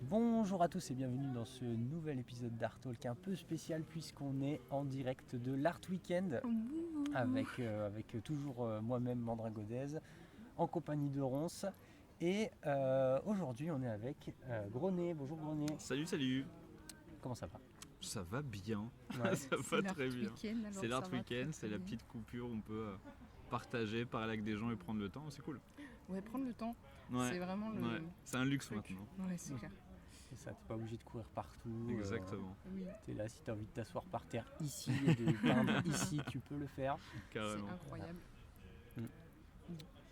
Bonjour à tous et bienvenue dans ce nouvel épisode d'Art Talk un peu spécial puisqu'on est en direct de l'Art Weekend avec toujours moi-même Mandrin Godez en compagnie de Ronce et aujourd'hui on est avec Grenet. Bonjour Grenet. Salut. Comment ça va? Ça va bien, Ouais. ça va très bien. C'est l'Art Weekend, très c'est la bien. petite coupure où on peut partager, parler avec des gens et prendre le temps, c'est cool. Ouais, prendre le temps, Ouais, c'est vraiment le ouais. C'est un luxe truc. maintenant. Ouais, c'est clair. C'est ça, t'es pas obligé de courir partout. Exactement, Oui, T'es là, si t'as envie de t'asseoir par terre ici et de peindre ici, tu peux le faire. c'est carrément. incroyable.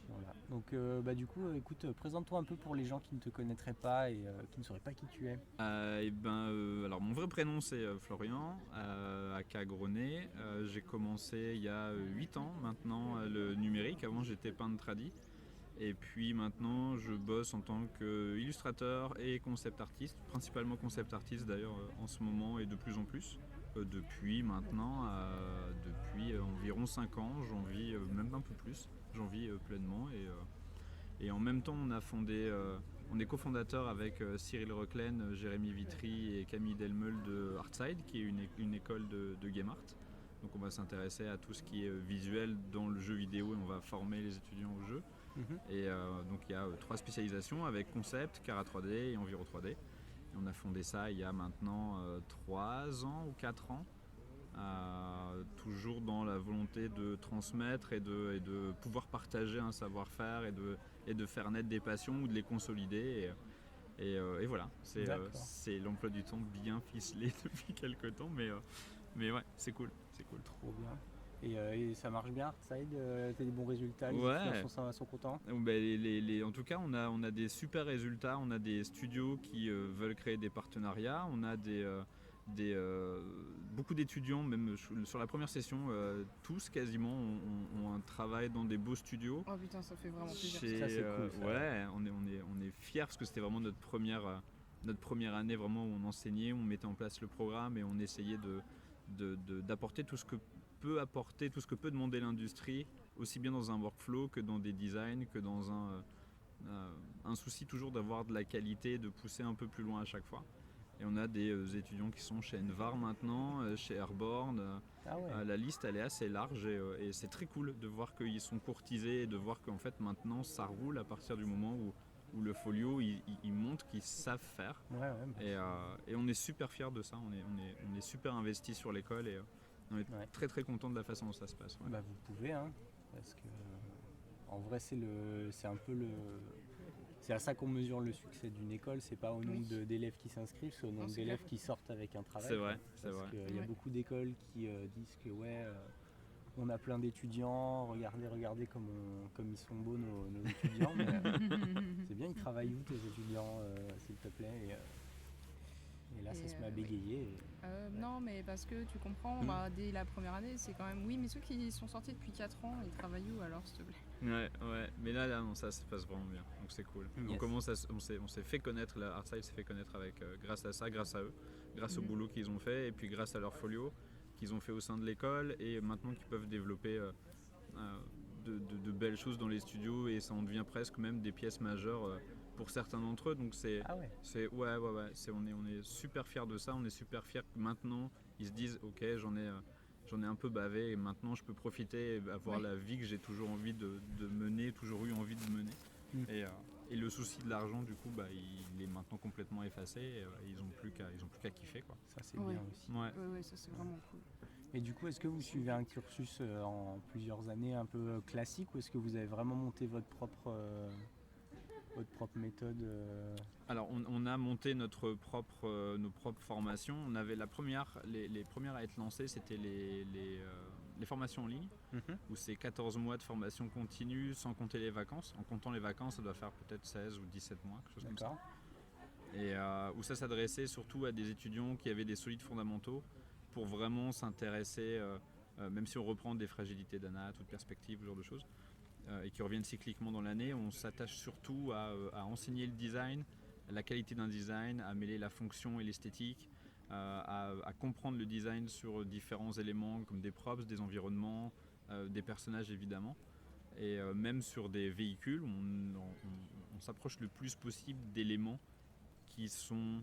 Voilà. Donc du coup, écoute, présente-toi un peu pour les gens qui ne te connaîtraient pas et qui ne sauraient pas qui tu es. Alors mon vrai prénom c'est Florian, aka Grenet. J'ai commencé il y a 8 ans maintenant le numérique. Avant j'étais peintre tradi. Et puis maintenant je bosse en tant qu'illustrateur et concept artiste, principalement concept artiste d'ailleurs en ce moment et de plus en plus. Depuis maintenant, depuis environ 5 ans, j'en vis même un peu plus, j'en vis pleinement et en même temps on est cofondateur avec Cyril Reclen, Jérémy Vitry et Camille Delmeul de Artside qui est une école de game art. Donc on va s'intéresser à tout ce qui est visuel dans le jeu vidéo et on va former les étudiants au jeu. Et donc il y a 3 spécialisations avec concept, Cara 3D et Enviro 3D. Et on a fondé ça il y a maintenant 3 ans ou 4 ans, toujours dans la volonté de transmettre et de pouvoir partager un savoir-faire et de faire naître des passions ou de les consolider. Et voilà, c'est l'emploi du temps bien ficelé depuis quelques temps, mais ouais, c'est cool. Trop bien. Et ça marche bien, ça aide, t'as des bons résultats, les Ouais. étudiants sont contents. En tout cas, on a des super résultats, on a des studios qui veulent créer des partenariats, on a beaucoup d'étudiants, même sur la première session, tous quasiment ont un travail dans des beaux studios. Oh putain, ça fait vraiment plaisir. Ça, c'est cool, ça. Ouais, on est fiers parce que c'était vraiment notre première année vraiment où on enseignait, on mettait en place le programme et on essayait d'apporter tout ce que peut apporter, tout ce que peut demander l'industrie, aussi bien dans un workflow que dans des designs, que dans un souci toujours d'avoir de la qualité, de pousser un peu plus loin à chaque fois. Et on a des étudiants qui sont chez Envar maintenant, chez Airborne. Ah ouais. La liste elle est assez large et c'est très cool de voir qu'ils sont courtisés et de voir qu'en fait maintenant ça roule à partir du moment où le folio il montre qu'ils savent faire. Ouais, Et on est super fiers de ça, on est super investis sur l'école et on est très très content de la façon dont ça se passe. Ouais. Bah vous pouvez, hein, parce que en vrai c'est à ça qu'on mesure le succès d'une école, c'est pas au nombre d'élèves qui s'inscrivent, c'est au nombre c'est d'élèves clair. qui sortent avec un travail. C'est vrai. Parce qu'il y a Ouais. beaucoup d'écoles qui disent que on a plein d'étudiants, regardez comme ils sont beaux nos étudiants. Mais, c'est bien, ils travaillent où tes étudiants, s'il te plaît et là ça se met à bégayer. Non, mais parce que tu comprends, dès la première année, c'est quand même. Oui, mais ceux qui sont sortis depuis 4 ans, ils travaillent où alors, s'il te plaît? Ouais. Mais là non, ça se passe vraiment bien, donc c'est cool. Yes. On s'est fait connaître, la Artside s'est fait connaître avec, grâce à ça, grâce à eux, grâce au boulot qu'ils ont fait et puis grâce à leur folio qu'ils ont fait au sein de l'école et maintenant qu'ils peuvent développer de belles choses dans les studios et ça en devient presque même des pièces majeures pour certains d'entre eux. Donc Ah ouais. on est super fiers de ça, on est super fiers que maintenant ils se disent ok j'en ai un peu bavé et maintenant je peux profiter et avoir la vie que j'ai toujours envie de mener, toujours eu envie de mener. Et le souci de l'argent du coup il est maintenant complètement effacé et ils ont plus qu'à kiffer quoi. Ça c'est Ouais. bien aussi. Ouais, ça c'est vraiment cool. Et du coup, est-ce que vous suivez un cursus en plusieurs années un peu classique ou est-ce que vous avez vraiment monté votre propre méthode Alors on a monté nos propres formations. On avait les premières à être lancées, c'était les formations en ligne, où c'est 14 mois de formation continue sans compter les vacances. En comptant les vacances, ça doit faire peut-être 16 ou 17 mois, quelque chose comme ça. Et où ça s'adressait surtout à des étudiants qui avaient des solides fondamentaux pour vraiment s'intéresser, même si on reprend des fragilités d'ANA, toute perspective, ce genre de choses, et qui reviennent cycliquement dans l'année, on s'attache surtout à enseigner le design, la qualité d'un design, à mêler la fonction et l'esthétique, à comprendre le design sur différents éléments comme des props, des environnements, des personnages évidemment. Et même sur des véhicules, on s'approche le plus possible d'éléments qui sont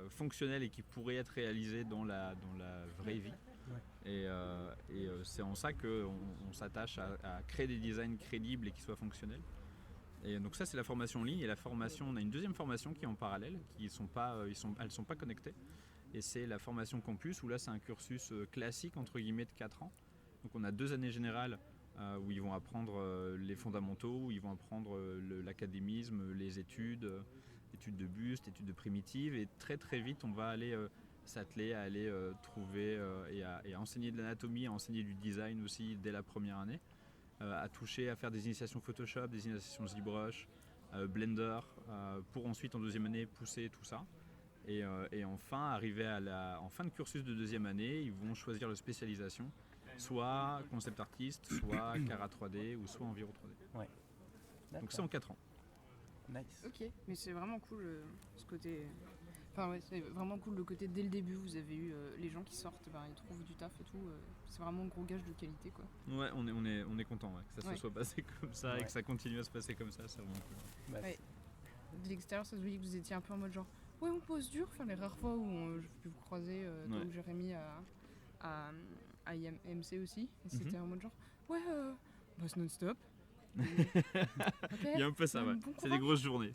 fonctionnels et qui pourraient être réalisés dans la vraie vie. Et c'est en ça qu'on s'attache à créer des designs crédibles et qui soient fonctionnels. Et donc ça c'est la formation en ligne, et la formation, on a une deuxième formation qui est en parallèle, elles sont pas connectées, et c'est la formation campus où là c'est un cursus classique entre guillemets de 4 ans. Donc on a 2 années générales où ils vont apprendre les fondamentaux, où ils vont apprendre l'académisme, les études de buste, études de primitives, et très très vite on va aller s'atteler à aller trouver et à enseigner de l'anatomie, à enseigner du design aussi dès la première année, à toucher, à faire des initiations Photoshop, des initiations ZBrush, Blender, pour ensuite en deuxième année pousser tout ça. Et enfin, arriver en fin de cursus de deuxième année, ils vont choisir leur spécialisation, soit concept artiste, soit Cara 3D ou soit Enviro 3D. Ouais. Donc c'est en 4 ans. Nice. Ok, mais c'est vraiment cool ce côté. Enfin ouais, c'est vraiment cool le côté dès le début, vous avez eu les gens qui sortent, ils trouvent du taf et tout. C'est vraiment un gros gage de qualité quoi. Ouais, on est content que ça se soit passé comme ça et que ça continue à se passer comme ça, c'est vraiment cool. Ouais. De l'extérieur, ça se voyait que vous étiez un peu en mode genre ouais, on pose dur, enfin les rares fois où j'ai pu vous croiser, donc Jérémy à IMC aussi, et c'était en mode genre ouais, boss non-stop. Il y a un peu ça, ouais. Bon C'est des grosses journées,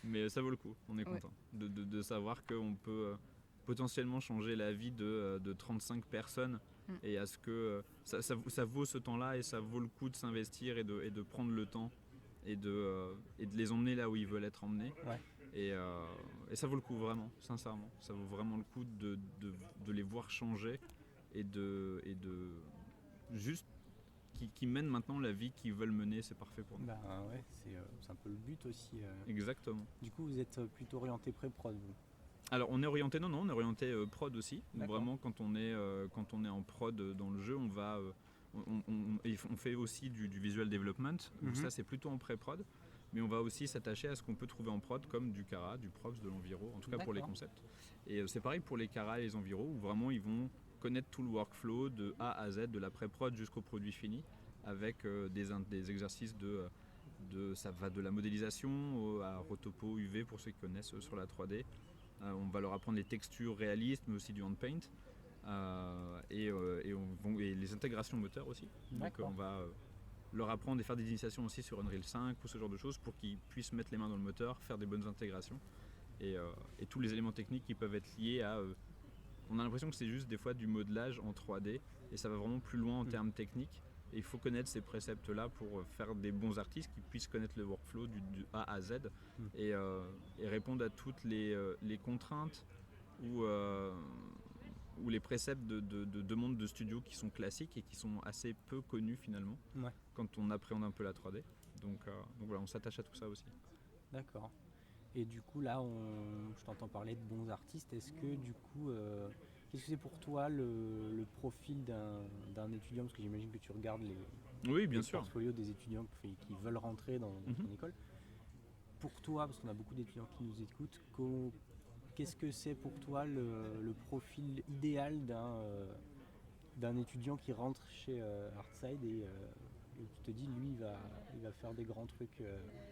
mais ça vaut le coup, on est content de savoir qu'on peut potentiellement changer la vie de 35 personnes et à ce que ça vaut ce temps-là et ça vaut le coup de s'investir et de prendre le temps et de les emmener là où ils veulent être emmenés. Ouais. Et ça vaut le coup vraiment, sincèrement. Ça vaut vraiment le coup de les voir changer et de juste qui mènent maintenant la vie qu'ils veulent mener, c'est parfait pour nous. Bah ouais, c'est un peu le but aussi. Exactement. Du coup, vous êtes plutôt orienté pré-prod, vous? Alors on est orienté, on est orienté prod aussi. Donc vraiment quand on est en prod dans le jeu, on fait aussi du visual development. Donc ça c'est plutôt en pré-prod. Mais on va aussi s'attacher à ce qu'on peut trouver en prod comme du Cara, du Props, de l'Enviro, en tout cas pour les concepts. Et c'est pareil pour les Cara et les Enviro où vraiment ils vont connaître tout le workflow de A à Z, de la pré-prod jusqu'au produit fini, avec des exercices ça va de la modélisation à Rotopo, UV pour ceux qui connaissent sur la 3D. On va leur apprendre les textures réalistes, mais aussi du hand paint, et les intégrations moteurs aussi. Donc on va leur apprendre et faire des initiations aussi sur Unreal 5 ou ce genre de choses pour qu'ils puissent mettre les mains dans le moteur, faire des bonnes intégrations et tous les éléments techniques qui peuvent être liés à... on a l'impression que c'est juste des fois du modelage en 3D et ça va vraiment plus loin en termes techniques. Et il faut connaître ces préceptes-là pour faire des bons artistes qui puissent connaître le workflow du A à Z et répondre à toutes les contraintes ou les préceptes de demande de studio qui sont classiques et qui sont assez peu connus finalement quand on appréhende un peu la 3D. Donc voilà, on s'attache à tout ça aussi. D'accord. Et du coup là, je t'entends parler de bons artistes. Est-ce que du coup, qu'est-ce que c'est pour toi le profil d'un étudiant? Parce que j'imagine que tu regardes les portfolios des étudiants qui veulent rentrer dans ton école. Pour toi, parce qu'on a beaucoup d'étudiants qui nous écoutent, qu'est-ce que c'est pour toi le profil idéal d'un étudiant qui rentre chez Artside et tu te dis, lui, il va faire des grands trucs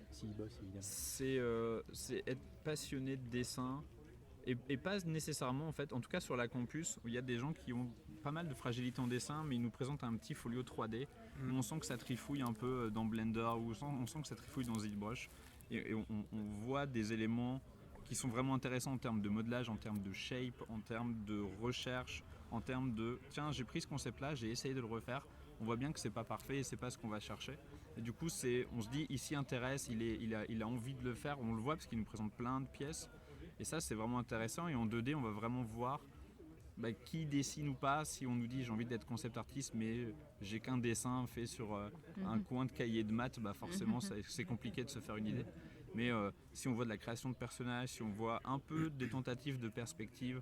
s'il bosse, évidemment. C'est être passionné de dessin et pas nécessairement, en fait, en tout cas sur la campus, où il y a des gens qui ont pas mal de fragilité en dessin, mais ils nous présentent un petit folio 3D où on sent que ça trifouille un peu dans Blender, où on sent que ça trifouille dans ZBrush et on voit des éléments qui sont vraiment intéressants en termes de modelage, en termes de shape, en termes de recherche, en termes de tiens, j'ai pris ce concept-là, j'ai essayé de le refaire. On voit bien que c'est pas parfait et c'est pas ce qu'on va chercher. Et du coup, on se dit, il s'y intéresse, il a envie de le faire. On le voit parce qu'il nous présente plein de pièces. Et ça, c'est vraiment intéressant. Et en 2D, on va vraiment voir qui dessine ou pas. Si on nous dit, j'ai envie d'être concept artiste, mais j'ai qu'un dessin fait sur un coin de cahier de maths, forcément, c'est compliqué de se faire une idée. Mais si on voit de la création de personnages, si on voit un peu des tentatives de perspective,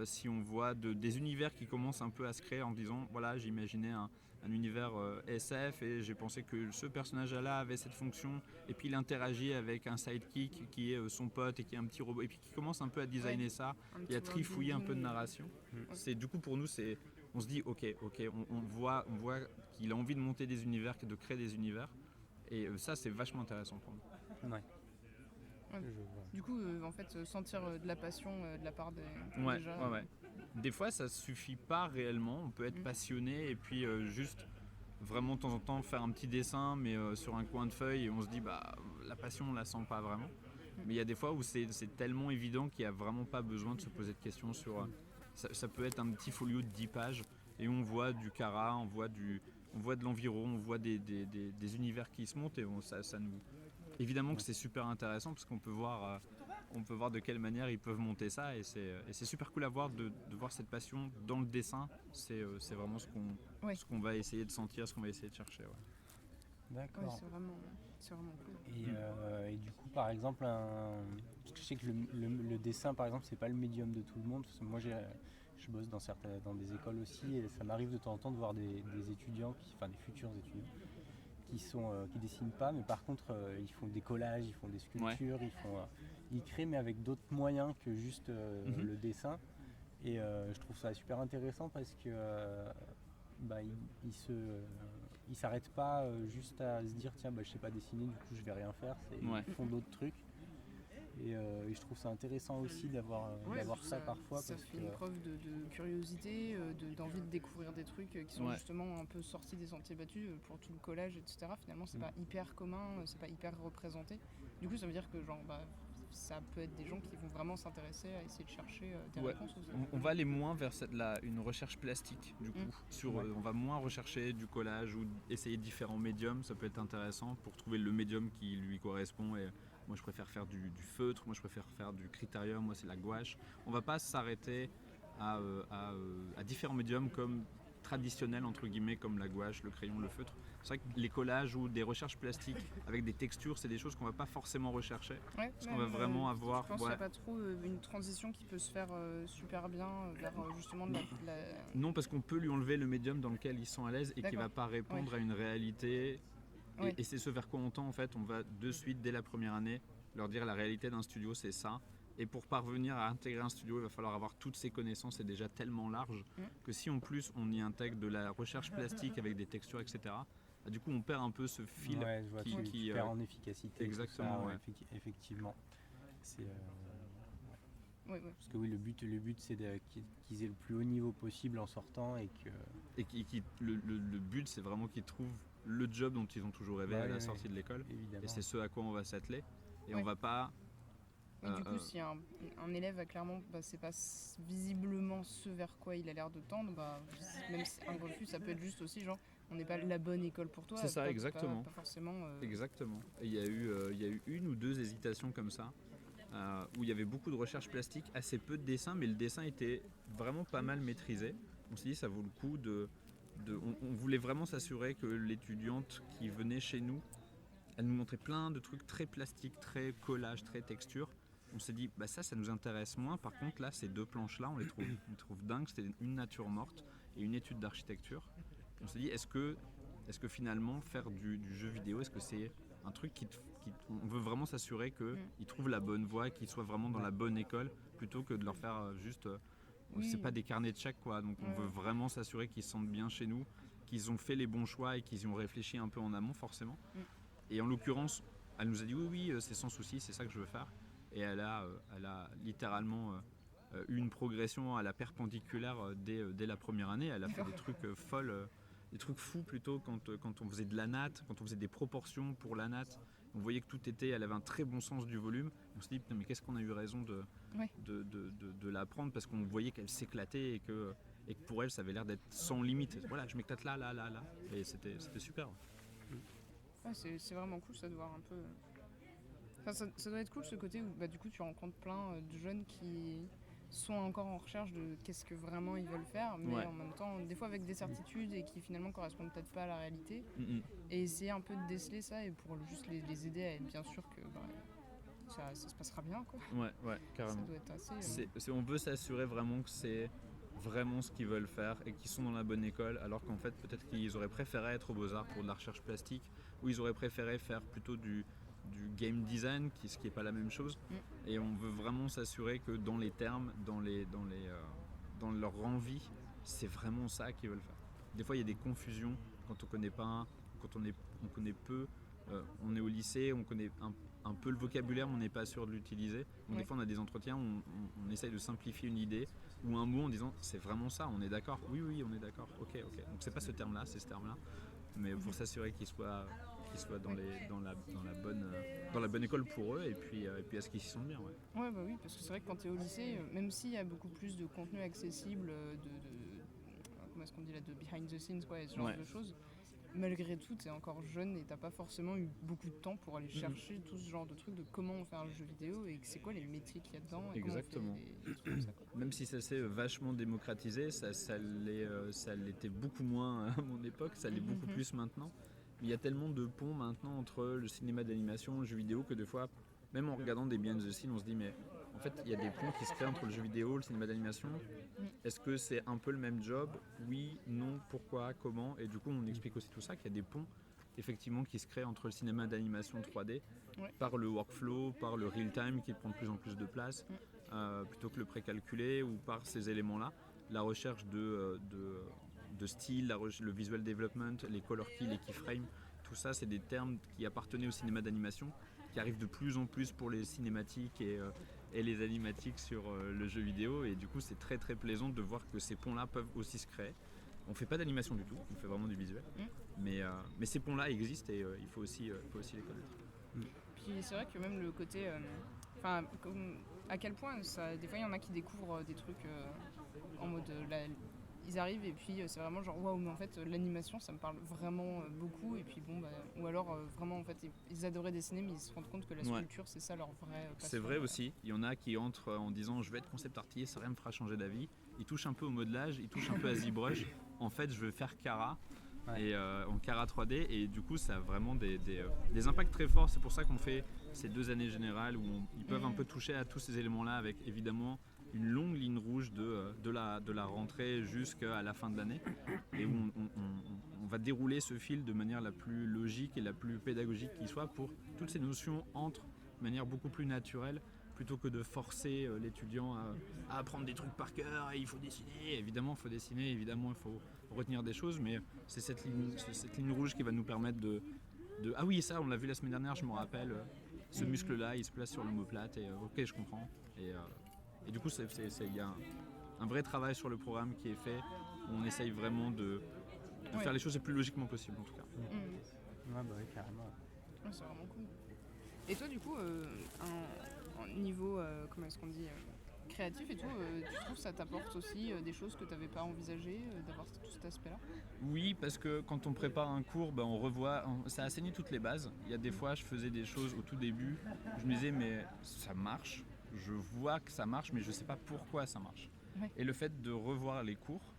si on voit des univers qui commencent un peu à se créer en disant, voilà, j'imaginais un univers SF et j'ai pensé que ce personnage-là avait cette fonction et puis il interagit avec un sidekick qui est son pote et qui est un petit robot et puis qui commence un peu à designer ça et à trifouiller un peu de narration. C'est, du coup pour nous, on se dit ok, on voit qu'il a envie de monter des univers, de créer des univers et ça c'est vachement intéressant pour nous. Ouais. Ouais. Du coup, en fait, sentir de la passion de la part des déjà. Ouais. Des fois, ça suffit pas réellement. On peut être passionné et puis juste vraiment de temps en temps faire un petit dessin, mais sur un coin de feuille, et on se dit bah la passion, on la sent pas vraiment. Mais il y a des fois où c'est tellement évident qu'il n'y a vraiment pas besoin de se poser de questions sur. Ça peut être un petit folio de 10 pages et on voit du Cara, on voit de l'environ, on voit des univers qui se montent et ça nous. Évidemment que c'est super intéressant parce qu'on peut voir de quelle manière ils peuvent monter ça et c'est super cool à voir de voir cette passion dans le dessin. C'est vraiment ce qu'on va essayer de sentir, ce qu'on va essayer de chercher. Ouais. D'accord. Ouais, c'est vraiment cool. Et du coup, par exemple, parce que je sais que le dessin, par exemple, c'est pas le médium de tout le monde. Parce que moi, je bosse dans des écoles aussi, et ça m'arrive de temps en temps de voir des étudiants, des futurs étudiants, qui dessinent pas, mais par contre, ils font des collages, ils font des sculptures, ils créent, mais avec d'autres moyens que juste le dessin. Et je trouve ça super intéressant parce que ils s'arrêtent pas juste à se dire tiens je sais pas dessiner, du coup je vais rien faire. Ils font d'autres trucs et je trouve ça intéressant aussi d'avoir ça parfois ça parce fait que une preuve de curiosité, d'envie de découvrir des trucs qui sont justement un peu sortis des sentiers battus pour tout le collage, etc. Finalement c'est pas hyper commun, c'est pas hyper représenté, du coup ça veut dire que ça peut être des gens qui vont vraiment s'intéresser à essayer de chercher des réponses aussi. On va aller moins vers une recherche plastique du coup. On va moins rechercher du collage ou essayer différents médiums. Ça peut être intéressant pour trouver le médium qui lui correspond. Et moi je préfère faire du feutre, moi je préfère faire du critérium, moi c'est la gouache. On va pas s'arrêter à différents médiums comme traditionnels entre guillemets, comme la gouache, le crayon, le feutre. C'est vrai que les collages ou des recherches plastiques avec des textures, c'est des choses qu'on va pas forcément rechercher. Parce qu'on va vraiment avoir. Je pense qu'il n'y a pas trop une transition qui peut se faire super bien vers justement de la. Non, parce qu'on peut lui enlever le médium dans lequel ils sont à l'aise et qui va pas répondre à une réalité. Et c'est ce vers quoi on tend en fait. On va de suite, dès la première année, leur dire la réalité d'un studio, c'est ça. Et pour parvenir à intégrer un studio, il va falloir avoir toutes ces connaissances, c'est déjà tellement large que si en plus on y intègre de la recherche plastique avec des textures, etc., du coup on perd un peu ce fil qui perd en efficacité. Exactement, effectivement. C'est, Parce que oui, le but c'est qu'ils aient le plus haut niveau possible en sortant et que. Le but c'est vraiment qu'ils trouvent le job dont ils ont toujours rêvé à la sortie de l'école. Évidemment. Et c'est ce à quoi on va s'atteler. Et on va pas. Et du coup, si un élève a clairement, c'est pas visiblement ce vers quoi il a l'air de tendre, même si un refus, ça peut être juste aussi on n'est pas la bonne école pour toi. C'est ça, exactement. Pas forcément. Exactement. Et il y a eu une ou deux hésitations comme ça, où il y avait beaucoup de recherche plastique, assez peu de dessin, mais le dessin était vraiment pas mal maîtrisé. On s'est dit ça vaut le coup on voulait vraiment s'assurer que l'étudiante qui venait chez nous, elle nous montrait plein de trucs très plastiques, très collage, très texture. On s'est dit, ça nous intéresse moins. Par contre, là, ces deux planches-là, on les trouve dingues. C'était une nature morte et une étude d'architecture. On s'est dit, est-ce que finalement, faire du jeu vidéo, est-ce que c'est un truc on veut vraiment s'assurer qu'ils trouvent la bonne voie, qu'ils soient vraiment dans la bonne école, plutôt que de leur faire juste... c'est pas des carnets de chèques, quoi. Donc on veut vraiment s'assurer qu'ils se sentent bien chez nous, qu'ils ont fait les bons choix et qu'ils y ont réfléchi un peu en amont, forcément. Et en l'occurrence, elle nous a dit, oui, c'est sans souci, c'est ça que je veux faire. Et elle a littéralement eu une progression à la perpendiculaire dès la première année. Elle a fait des trucs des trucs fous plutôt quand on faisait de la natte, quand on faisait des proportions pour la natte. On voyait que elle avait un très bon sens du volume. On s'est dit, mais qu'est-ce qu'on a eu raison de l'apprendre, parce qu'on voyait qu'elle s'éclatait et que pour elle, ça avait l'air d'être sans limite. Voilà, je m'éclate là. Et c'était super. C'est vraiment cool ça de voir un peu. Ça doit être cool ce côté où du coup tu rencontres plein de jeunes qui sont encore en recherche de qu'est-ce que vraiment ils veulent faire, mais en même temps des fois avec des certitudes et qui finalement correspondent peut-être pas à la réalité. Et essayer un peu de déceler ça et pour juste les aider à être bien sûr que ça se passera bien, quoi. Ouais, carrément. Ça doit être assez... On veut s'assurer vraiment que c'est vraiment ce qu'ils veulent faire et qu'ils sont dans la bonne école, alors qu'en fait peut-être qu'ils auraient préféré être aux Beaux-Arts pour de la recherche plastique, ou ils auraient préféré faire plutôt du game design, ce qui n'est pas la même chose. Et on veut vraiment s'assurer que dans les termes, dans leur envie, c'est vraiment ça qu'ils veulent faire. Des fois il y a des confusions quand on connaît pas, quand on connaît peu, on est au lycée, on connaît un peu le vocabulaire, mais on n'est pas sûr de l'utiliser. Donc Ouais. des fois, on a des entretiens où on essaye de simplifier une idée ou un mot en disant c'est vraiment ça, on est d'accord. Oui, on est d'accord. Ok. Donc c'est pas ce terme-là, c'est ce terme-là. Mais pour s'assurer qu'il soit dans la bonne école pour eux et puis à ce qu'ils s'y sentent bien. Ouais. Ouais, bah oui, parce que c'est vrai que quand tu es au lycée, même s'il y a beaucoup plus de contenu accessible, comment est-ce qu'on dit là, de behind the scenes, quoi, et ce genre Ouais. de choses, malgré tout, tu es encore jeune et t'as pas forcément eu beaucoup de temps pour aller chercher tout ce genre de trucs de comment on fait un jeu vidéo et c'est quoi les métiers qu'il y a dedans et Exactement. comment on fait des trucs comme ça, quoi. Même si ça s'est vachement démocratisé, ça l'était beaucoup moins à mon époque, ça l'est beaucoup plus maintenant. Il y a tellement de ponts maintenant entre le cinéma d'animation, le jeu vidéo, que des fois, même en regardant des behind the scenes, on se dit mais en fait il y a des ponts qui se créent entre le jeu vidéo, le cinéma d'animation. Est-ce que c'est un peu le même job? Oui, non, pourquoi, comment? Et du coup on explique aussi tout ça, qu'il y a des ponts effectivement qui se créent entre le cinéma d'animation 3D par le workflow, par le real time qui prend de plus en plus de place, plutôt que le précalculé, ou par ces éléments-là, la recherche de style, le visual development, les color keys, les keyframes, tout ça c'est des termes qui appartenaient au cinéma d'animation, qui arrivent de plus en plus pour les cinématiques et les animatiques sur le jeu vidéo, et du coup c'est très très plaisant de voir que ces ponts-là peuvent aussi se créer. On fait pas d'animation du tout, on fait vraiment du visuel, mais ces ponts-là existent et il faut aussi les connaître. Puis c'est vrai que même le côté, à quel point ça, des fois il y en a qui découvrent des trucs en mode ils arrivent et puis c'est vraiment genre waouh, mais en fait l'animation ça me parle vraiment beaucoup, et puis bon bah, ou alors vraiment en fait ils adoraient dessiner mais ils se rendent compte que la sculpture c'est ça leur vraie passion. C'est vrai aussi, il y en a qui entrent en disant je vais être concept artiste, ça rien me fera changer d'avis. Ils touchent un peu au modelage, ils touchent un peu à ZBrush. En fait je veux faire Cara. Et en Cara 3D, et du coup ça a vraiment des impacts très forts. C'est pour ça qu'on fait ces 2 années générales où ils peuvent un peu toucher à tous ces éléments là, avec évidemment une longue ligne rouge de la rentrée jusqu'à la fin de l'année, et où on va dérouler ce fil de manière la plus logique et la plus pédagogique qui soit, pour que toutes ces notions entrent de manière beaucoup plus naturelle, plutôt que de forcer l'étudiant à apprendre des trucs par cœur. Et il faut dessiner, évidemment il faut dessiner, évidemment il faut retenir des choses, mais c'est cette ligne rouge qui va nous permettre de ah oui, ça on l'a vu la semaine dernière, je me rappelle, ce muscle là il se place sur l'omoplate, et ok je comprends, et du coup il y a un vrai travail sur le programme qui est fait, où on essaye vraiment de faire les choses le plus logiquement possible en tout cas. Ouais, bah oui, carrément. Ouais, c'est vraiment cool. Et toi du coup en niveau comment est-ce qu'on dit créatif et tout, tu trouves que ça t'apporte aussi des choses que tu n'avais pas envisagées, d'avoir tout cet aspect-là? Oui, parce que quand on prépare un cours, on revoit, ça assainit toutes les bases. Il y a des fois, je faisais des choses au tout début, je me disais mais ça marche, je vois que ça marche, mais je ne sais pas pourquoi ça marche. Ouais. Et le fait de revoir les cours,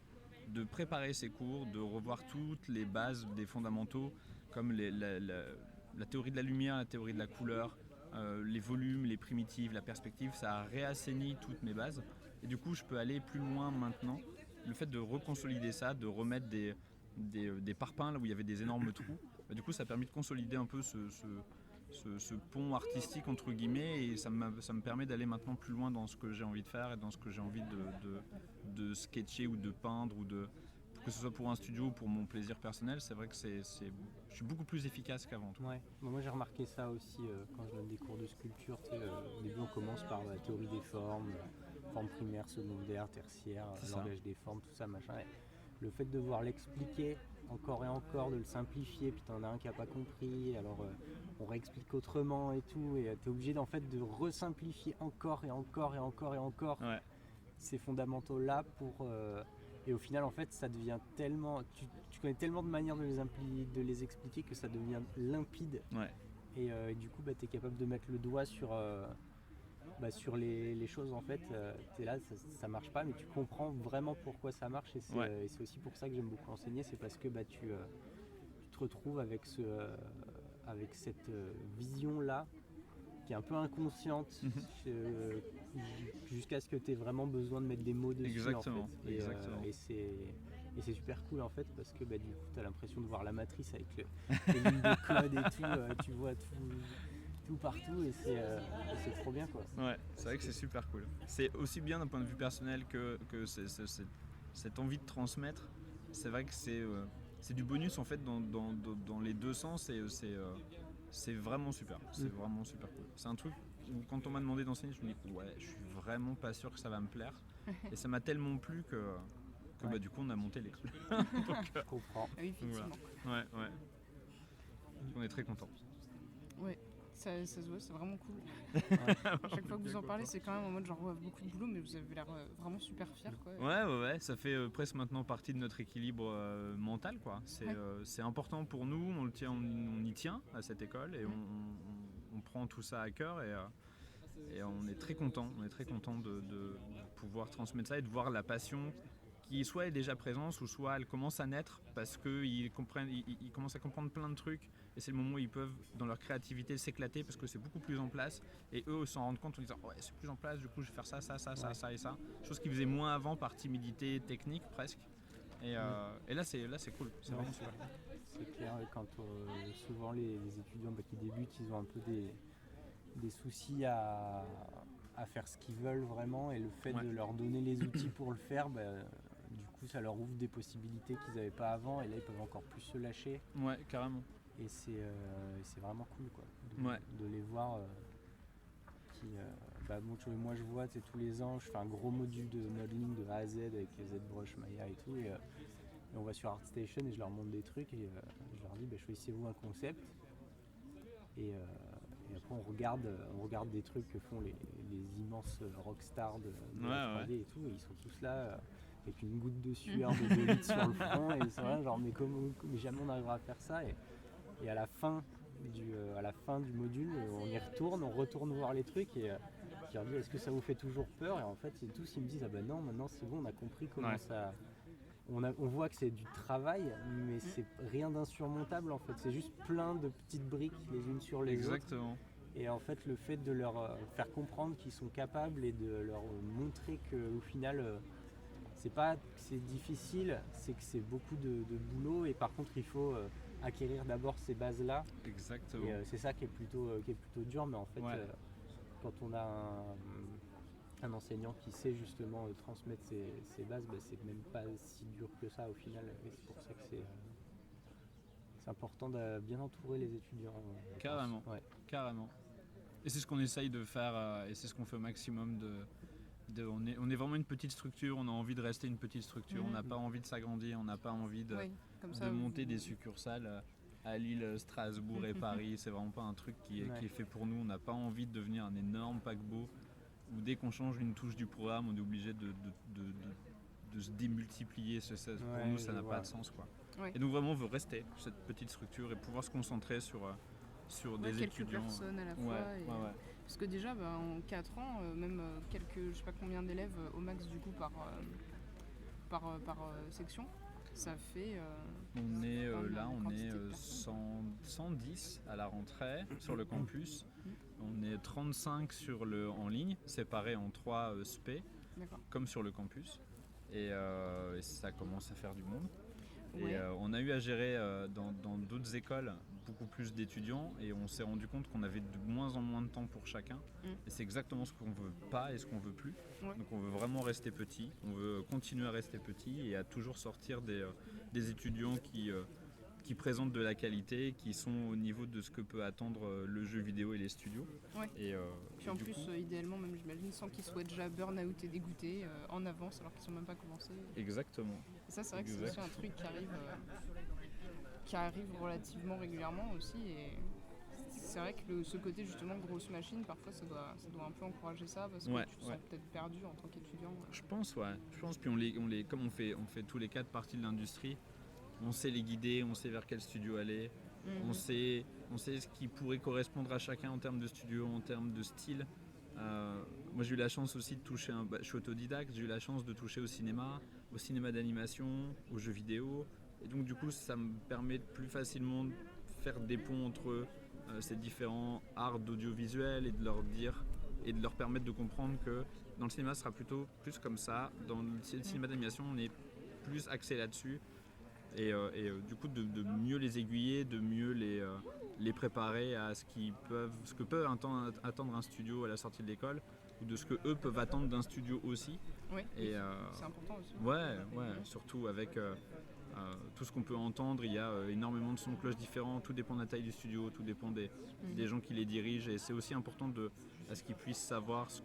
de préparer ces cours, de revoir toutes les bases des fondamentaux, comme la théorie de la lumière, la théorie de la couleur, les volumes, les primitives, la perspective, ça a réassaini toutes mes bases. Et du coup, je peux aller plus loin maintenant. Le fait de reconsolider ça, de remettre des parpaings là où il y avait des énormes trous, du coup, ça a permis de consolider un peu ce pont artistique entre guillemets, et ça me permet d'aller maintenant plus loin dans ce que j'ai envie de faire et dans ce que j'ai envie de sketcher ou de peindre, ou que ce soit pour un studio ou pour mon plaisir personnel. C'est vrai que je suis beaucoup plus efficace qu'avant. Ouais. Bon, moi j'ai remarqué ça aussi quand je donne des cours de sculpture. Au début on commence par la théorie des formes, formes primaires, secondaires, tertiaires, langage des formes, tout ça machin. Et le fait de devoir l'expliquer encore et encore, de le simplifier, puis t'en as un qui n'a pas compris, alors on réexplique autrement et tout, et t'es obligé en fait de resimplifier encore et encore et encore et encore ces fondamentaux là pour... Et au final, en fait, ça devient tellement... Tu connais tellement de manières de les expliquer que ça devient limpide. Ouais. Et du coup, tu es capable de mettre le doigt sur les choses, en fait. Tu es là, ça marche pas, mais tu comprends vraiment pourquoi ça marche. Et c'est aussi pour ça que j'aime beaucoup enseigner, c'est parce que tu te retrouves avec cette vision-là, qui est un peu inconsciente, jusqu'à ce que tu aies vraiment besoin de mettre des mots dessus. Exactement. En fait. Et c'est super cool en fait, parce que du coup tu as l'impression de voir la matrice avec les lignes de code et tout, tu vois tout partout, et c'est trop bien quoi. Ouais, c'est vrai que c'est super cool. C'est aussi bien d'un point de vue personnel que cette envie de transmettre. C'est vrai que c'est du bonus en fait dans les deux sens, et c'est vraiment super. C'est vraiment super cool. C'est un truc où quand on m'a demandé d'enseigner, je me dis ouais, je suis vraiment pas sûr que ça va me plaire. Et ça m'a tellement plu que bah, du coup on a monté l'école. Je comprends. Ah oui, effectivement. Voilà. Ouais. On est très contents. Ouais, ça se voit, c'est vraiment cool. À chaque fois que vous en parlez, c'est quand même en mode genre beaucoup de boulot, mais vous avez l'air vraiment super fiers, quoi. Ouais, ça fait presque maintenant partie de notre équilibre mental, quoi. C'est important pour nous, on y tient à cette école et on prend tout ça à cœur et on est très content. On est très content de pouvoir transmettre ça et de voir la passion qui soit est déjà présente ou soit elle commence à naître parce qu'ils commencent à comprendre plein de trucs et c'est le moment où ils peuvent dans leur créativité s'éclater parce que c'est beaucoup plus en place et eux s'en rendent compte en disant ouais c'est plus en place, du coup je vais faire ça et ça, chose qu'ils faisaient moins avant par timidité technique presque et là c'est cool, c'est vraiment super. C'est clair, quand souvent les étudiants qui débutent ils ont un peu des soucis à faire ce qu'ils veulent vraiment et le fait de leur donner les outils pour le faire, du coup ça leur ouvre des possibilités qu'ils n'avaient pas avant et là ils peuvent encore plus se lâcher. Ouais, carrément. Et c'est vraiment cool quoi, de les voir. Moi je vois tous les ans, je fais un gros module de modeling de A à Z avec ZBrush, Maya et tout. Et on va sur ArtStation et je leur montre des trucs et je leur dis choisissez-vous un concept. Et après on regarde des trucs que font les immenses rockstars de la 3D et tout, et ils sont tous là avec une goutte de sueur de 2 litres sur le front et c'est vrai genre mais jamais on arrivera à faire ça et à la fin du module on y retourne voir les trucs et je leur dis est-ce que ça vous fait toujours peur et en fait tous ils me disent non maintenant c'est bon on a compris comment ça. On voit que c'est du travail, mais c'est rien d'insurmontable en fait. C'est juste plein de petites briques les unes sur les autres. Et en fait, le fait de leur faire comprendre qu'ils sont capables et de leur montrer qu'au final, c'est pas que c'est difficile, c'est que c'est beaucoup de boulot. Et par contre, il faut acquérir d'abord ces bases-là. Exactement. Et c'est ça qui est plutôt dur, mais en fait, quand on a un enseignant qui sait justement transmettre ses bases, c'est même pas si dur que ça au final et c'est pour ça que c'est important de bien entourer les étudiants. Carrément. Et c'est ce qu'on essaye de faire et c'est ce qu'on fait au maximum on est vraiment une petite structure, on a envie de rester une petite structure, on n'a pas envie de s'agrandir, on n'a pas envie de monter des succursales à Lille, Strasbourg et Paris, c'est vraiment pas un truc qui est fait pour nous, on n'a pas envie de devenir un énorme paquebot où dès qu'on change une touche du programme, on est obligé de se démultiplier. Pour nous, ça n'a pas de sens, quoi. Et donc vraiment, on veut rester cette petite structure et pouvoir se concentrer sur des quelques étudiants. Personnes à la fois. Parce que déjà, en 4 ans, même je sais pas combien d'élèves au max du coup par section, ça fait... on est 110 à la rentrée sur le campus. On est 35 en ligne, séparés en 3 spé, comme sur le campus. Et ça commence à faire du monde. Et on a eu à gérer dans d'autres écoles beaucoup plus d'étudiants et on s'est rendu compte qu'on avait de moins en moins de temps pour chacun. Et c'est exactement ce qu'on veut pas et ce qu'on veut plus. Donc on veut vraiment rester petit, on veut continuer à rester petit et à toujours sortir des étudiants qui présentent de la qualité, qui sont au niveau de ce que peut attendre le jeu vidéo et les studios. Et puis en plus, idéalement, même j'imagine, sans qu'ils soient déjà burn-out et dégoûtés en avance alors qu'ils sont même pas commencés. Exactement. Et ça, c'est vrai que c'est aussi un truc qui arrive relativement régulièrement aussi. Et c'est vrai que ce côté justement grosse machine, parfois ça doit un peu encourager ça parce que tu te sens peut-être perdu en tant qu'étudiant. Je pense, puis comme on fait tous les 4 parties de l'industrie, on sait les guider, on sait vers quel studio aller, on sait ce qui pourrait correspondre à chacun en termes de studio, en termes de style. Moi j'ai eu la chance aussi de toucher, je suis autodidacte, j'ai eu la chance de toucher au cinéma d'animation, aux jeux vidéo. Et donc du coup ça me permet de plus facilement de faire des ponts entre ces différents arts d'audiovisuel et de leur dire et de leur permettre de comprendre que dans le cinéma ce sera plutôt plus comme ça, dans le cinéma d'animation on est plus axé là-dessus. Et du coup de mieux les aiguiller, de mieux les préparer à ce que peut attendre un studio à la sortie de l'école ou de ce que eux peuvent attendre d'un studio aussi. C'est important aussi. Surtout avec tout ce qu'on peut entendre, il y a énormément de sons de cloches différents, tout dépend de la taille du studio, tout dépend des gens qui les dirigent, et c'est aussi important à ce qu'ils puissent savoir ce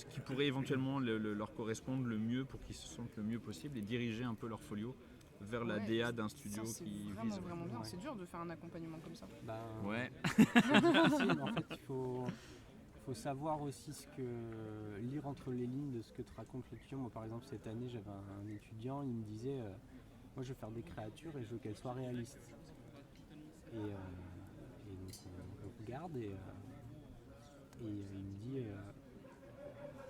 qui pourrait éventuellement leur correspondre le mieux pour qu'ils se sentent le mieux possible et diriger un peu leur folio vers la DA d'un studio ça, qui c'est vise. vraiment bien. C'est dur de faire un accompagnement comme ça. Ouais. C'est difficile, en fait, il faut savoir aussi lire entre les lignes de ce que te raconte l'étudiant. Moi par exemple cette année j'avais un étudiant, il me disait moi je veux faire des créatures et je veux qu'elles soient réalistes. Et donc on regarde et il me dit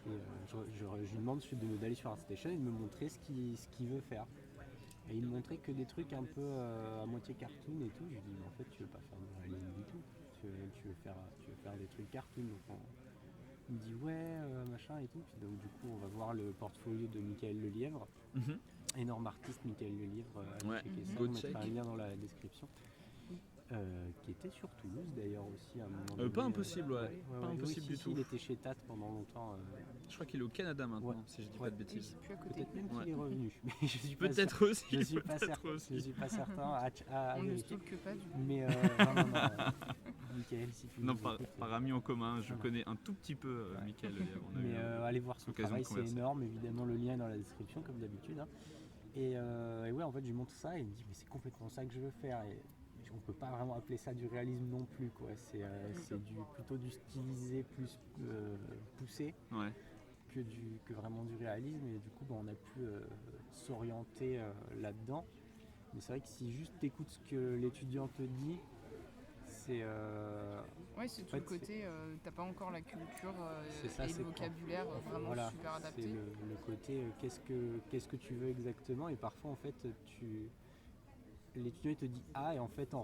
je lui demande d'aller sur ArtStation et de me montrer ce qu'il veut faire. Et il me montrait que des trucs un peu à moitié cartoon et tout. Je lui dis mais en fait tu veux pas faire de réalisme du tout. Tu veux faire des trucs cartoon. Donc il me dit ouais machin et tout. Puis donc du coup on va voir le portfolio de Michael Lelièvre. Énorme artiste Michael Lelièvre. On mettra un lien dans la description. Qui était sur Toulouse d'ailleurs aussi à un moment donné. Pas impossible, pas impossible du tout. Il était chez Tate pendant longtemps. Je crois qu'il est au Canada maintenant, si je dis pas de bêtises. Peut-être même qu'il est revenu. Mais je suis peut-être aussi. Je suis pas certain. Je suis pas certain. On ne stalke pas du coup. Mais non. Michael, si tu non, par ami en commun, je connais un tout petit peu Michael. Mais allez voir son travail, c'est énorme. Évidemment, le lien est dans la description comme d'habitude. Hein. Et ouais, en fait, je lui montre ça et il me dit mais c'est complètement ça que je veux faire. Et on peut pas vraiment appeler ça du réalisme non plus, quoi. C'est plutôt du stylisé plus poussé que vraiment du réalisme. Et du coup, on a pu s'orienter là-dedans. Mais c'est vrai que si juste t'écoutes ce que l'étudiant te dit, c'est... c'est tout le côté, t'as pas encore la culture et le vocabulaire vraiment super adapté. C'est le côté qu'est-ce que tu veux exactement, et parfois en fait l'étudiant il te dit et en fait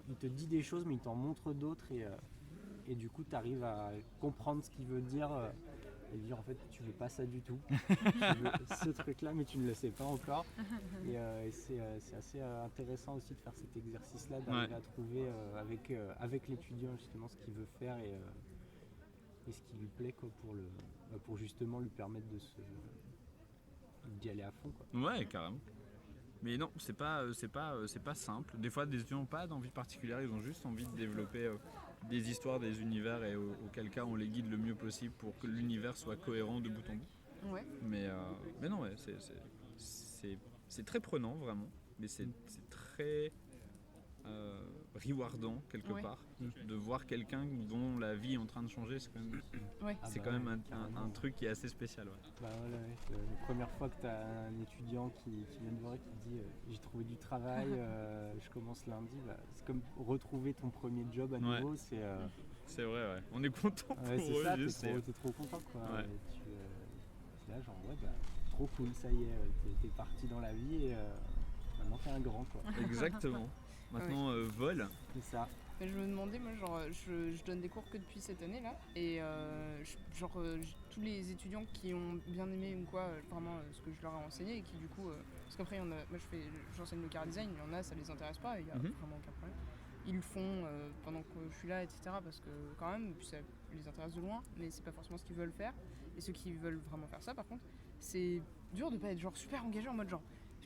il te dit des choses mais il t'en montre d'autres et du coup tu arrives à comprendre ce qu'il veut dire et dire en fait tu veux pas ça du tout, tu veux ce truc là mais tu ne le sais pas encore et c'est assez intéressant aussi de faire cet exercice là, d'arriver à trouver avec l'étudiant justement ce qu'il veut faire et ce qui lui plaît quoi, pour justement lui permettre d'y aller à fond quoi. Ouais, carrément. Mais non, c'est pas simple. Des fois, des étudiants n'ont pas d'envie particulière, ils ont juste envie de développer des histoires, des univers, et auquel cas on les guide le mieux possible pour que l'univers soit cohérent de bout en bout. Ouais. Mais non, c'est très prenant vraiment, mais c'est très rewardant quelque part de voir quelqu'un dont la vie est en train de changer. C'est quand même, un truc qui est assez spécial. La première fois que tu as un étudiant qui vient te voir et qui te dit j'ai trouvé du travail, je commence lundi, c'est comme retrouver ton premier job à nouveau. C'est vrai, on est content pour eux. T'es trop content quoi. C'est là genre trop cool, ça y est, t'es parti dans la vie et maintenant t'es un grand quoi. Exactement. Maintenant vol. C'est ça. Mais je me demandais, moi je donne des cours que depuis cette année là et tous les étudiants qui ont bien aimé ou quoi, vraiment ce que je leur ai enseigné et qui du coup, parce qu'après moi j'enseigne le car design, il y en a ça les intéresse pas, il y a vraiment aucun problème. Ils le font pendant que je suis là, etc. parce que quand même, puis ça les intéresse de loin, mais c'est pas forcément ce qu'ils veulent faire. Et ceux qui veulent vraiment faire ça par contre, c'est dur de pas être super engagé en mode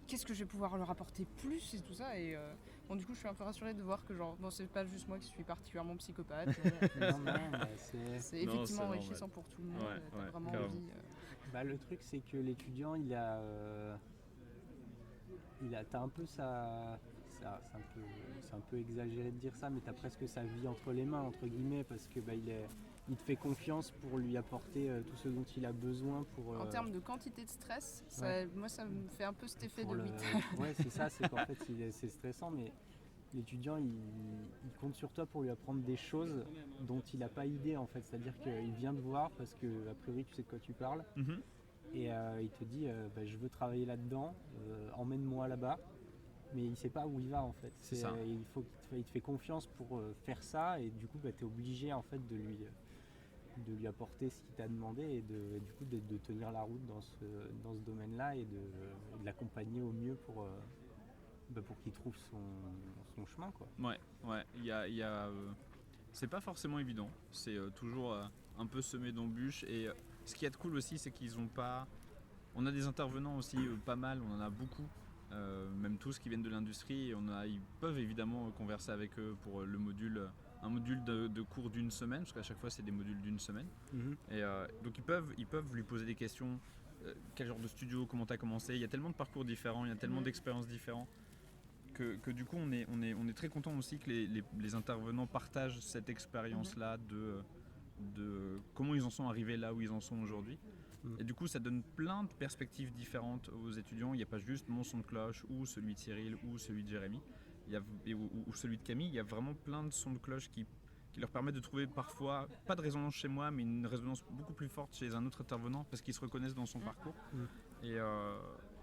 qu'est-ce que je vais pouvoir leur apporter plus et tout ça et du coup je suis un peu rassurée de voir que c'est pas juste moi qui suis particulièrement psychopathe. C'est effectivement enrichissant pour tout le monde. T'as vraiment envie. Le truc c'est que l'étudiant t'as un peu c'est un peu exagéré de dire ça, mais t'as presque sa vie entre les mains entre guillemets parce que il te fait confiance pour lui apporter tout ce dont il a besoin pour... En termes de quantité de stress, moi ça me fait un peu cet effet de 8. Ouais, c'est ça, c'est qu'en fait c'est stressant, mais l'étudiant il compte sur toi pour lui apprendre des choses dont il n'a pas idée en fait. C'est-à-dire qu'il vient te voir parce que a priori tu sais de quoi tu parles et il te dit je veux travailler là-dedans, emmène-moi là-bas. Mais il ne sait pas où il va en fait. C'est ça. Il te fait confiance pour faire ça et du coup tu es obligé en fait de lui apporter ce qu'il t'a demandé et du coup de tenir la route dans ce domaine-là et de l'accompagner au mieux pour qu'il trouve son chemin quoi. Ouais. C'est pas forcément évident. C'est toujours un peu semé d'embûches et ce qui est cool aussi c'est qu'ils ont pas. On a des intervenants aussi pas mal, on en a beaucoup. même tous qui viennent de l'industrie. Ils peuvent évidemment converser avec eux pour un module de cours d'une semaine, parce qu'à chaque fois c'est des modules d'une semaine. Et donc ils peuvent lui poser des questions. Quel genre de studio, comment tu as commencé? Il y a tellement de parcours différents, il y a tellement d'expériences différentes que du coup on est très content aussi que les intervenants partagent cette expérience-là de comment ils en sont arrivés là où ils en sont aujourd'hui. Et du coup ça donne plein de perspectives différentes aux étudiants. Il n'y a pas juste mon son de cloche ou celui de Cyril ou celui de Jérémy ou celui de Camille. Il y a vraiment plein de sons de cloche qui leur permettent de trouver parfois, pas de résonance chez moi, mais une résonance beaucoup plus forte chez un autre intervenant parce qu'ils se reconnaissent dans son parcours.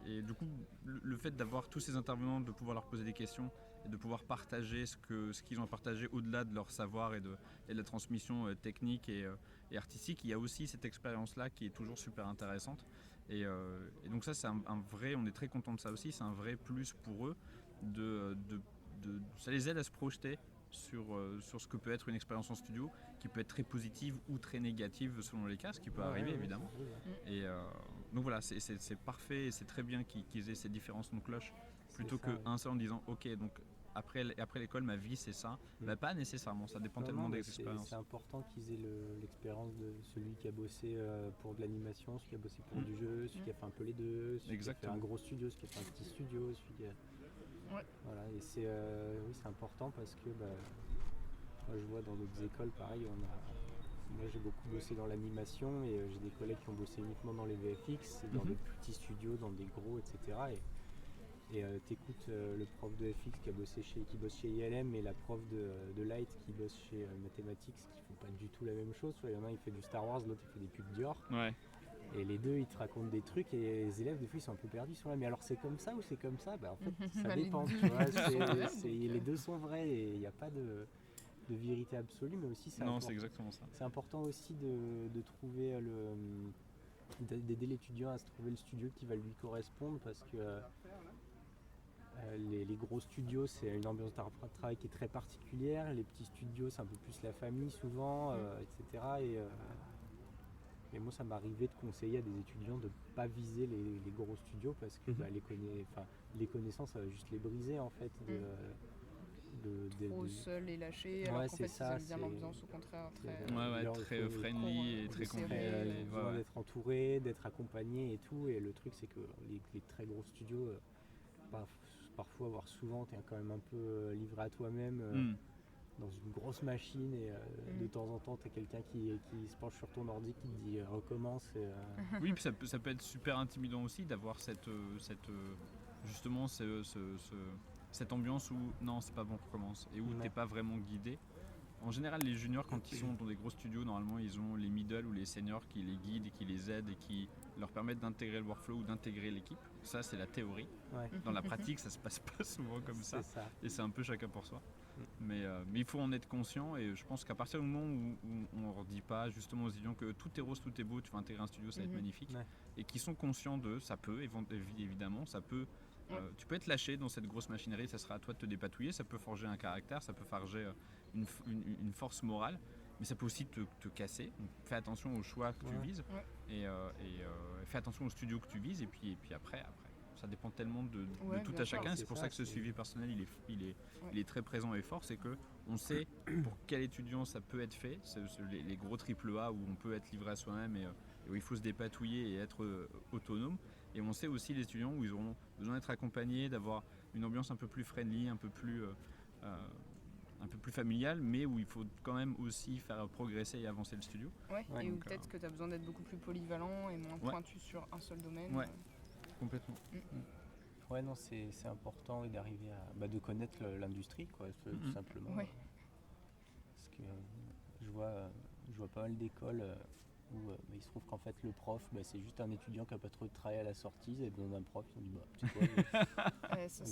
Et du coup, le fait d'avoir tous ces intervenants, de pouvoir leur poser des questions et de pouvoir partager ce qu'ils ont à partager au-delà de leur savoir et de la transmission technique et artistique, il y a aussi cette expérience-là qui est toujours super intéressante. Et donc ça, c'est un vrai, on est très content de ça aussi, c'est un vrai plus pour eux. Ça les aide à se projeter sur ce que peut être une expérience en studio, qui peut être très positive ou très négative selon les cas, ce qui peut arriver évidemment. Et donc voilà, c'est parfait et c'est très bien qu'ils aient ces différences de cloche plutôt qu'un seul en disant ok, donc après l'école ma vie c'est ça. Pas nécessairement, ça dépend tellement des expériences. C'est important qu'ils aient l'expérience de celui qui a bossé pour de l'animation, celui qui a bossé pour du jeu, celui qui a fait un peu les deux, celui qui a fait un gros studio, celui qui a fait un petit studio, celui qui a... Voilà, et c'est important parce que moi je vois dans d'autres écoles pareil, moi j'ai beaucoup bossé dans l'animation et j'ai des collègues qui ont bossé uniquement dans les VFX, dans des petits studios, dans des gros, etc. Et t'écoutes le prof de FX qui bosse chez ILM et la prof de Light qui bosse chez Mathematics, qui font pas du tout la même chose. Il y en a un il fait du Star Wars, l'autre il fait des pubs Dior. Et les deux ils te racontent des trucs et les élèves des fois ils sont un peu perdus, ils sont là mais alors c'est comme ça ou c'est comme ça? En fait ça dépend, tu vois, les deux sont vrais et il n'y a pas de vérité absolue, mais aussi c'est exactement ça. C'est important aussi de trouver d'aider l'étudiant à se trouver le studio qui va lui correspondre parce que les gros studios c'est une ambiance de travail qui est très particulière, les petits studios c'est un peu plus la famille souvent, etc. Et moi ça m'arrivait de conseiller à des étudiants de ne pas viser les gros studios parce que les connaissances ça va juste les briser en fait. Trop seul et lâché, alors qu'en fait ils aiment bien l'ambiance au contraire. Très friendly et très convivial. Besoin d'être entouré, d'être accompagné et tout. Et le truc c'est que les très gros studios, parfois, voire souvent, tu es quand même un peu livré à toi-même. Dans une grosse machine et de temps en temps tu as quelqu'un qui se penche sur ton ordi qui te dit recommence. Oui, puis ça peut être super intimidant aussi d'avoir justement cette ambiance où non c'est pas bon, recommence et où t'es pas vraiment guidé. En général les juniors quand ils sont dans des gros studios normalement ils ont les middle ou les seniors qui les guident et qui les aident et qui leur permettent d'intégrer le workflow ou d'intégrer l'équipe. Ça c'est la théorie. Dans la pratique ça se passe pas souvent comme ça. Et c'est un peu chacun pour soi. Mais il faut en être conscient et je pense qu'à partir du moment où on leur dit pas justement aux étudiants que tout est rose, tout est beau, tu vas intégrer un studio, ça va être magnifique et qui sont conscients de ça peut évidemment, ça peut tu peux être lâché dans cette grosse machinerie, ça sera à toi de te dépatouiller, ça peut forger un caractère, ça peut forger une force morale, mais ça peut aussi te casser. Donc, fais attention aux choix que tu vises et fais attention au studio que tu vises et puis après ça dépend tellement de tout à chacun. C'est pour ça que ce suivi personnel il est très présent et fort, c'est que on sait pour quel étudiant ça peut être fait, les gros AAA où on peut être livré à soi-même et où il faut se dépatouiller et être autonome. Et on sait aussi les étudiants où ils auront besoin d'être accompagnés, d'avoir une ambiance un peu plus friendly, un peu plus familiale, mais où il faut quand même aussi faire progresser et avancer le studio. Et où peut-être que tu as besoin d'être beaucoup plus polyvalent et moins pointu sur un seul domaine. Complètement. Ouais, non, c'est important d'arriver de connaître l'industrie, quoi, tout simplement. Parce que je vois pas mal d'écoles où il se trouve qu'en fait le prof c'est juste un étudiant qui a pas trop de travail à la sortie, et besoin d'un prof, ils ont dit tu sais quoi,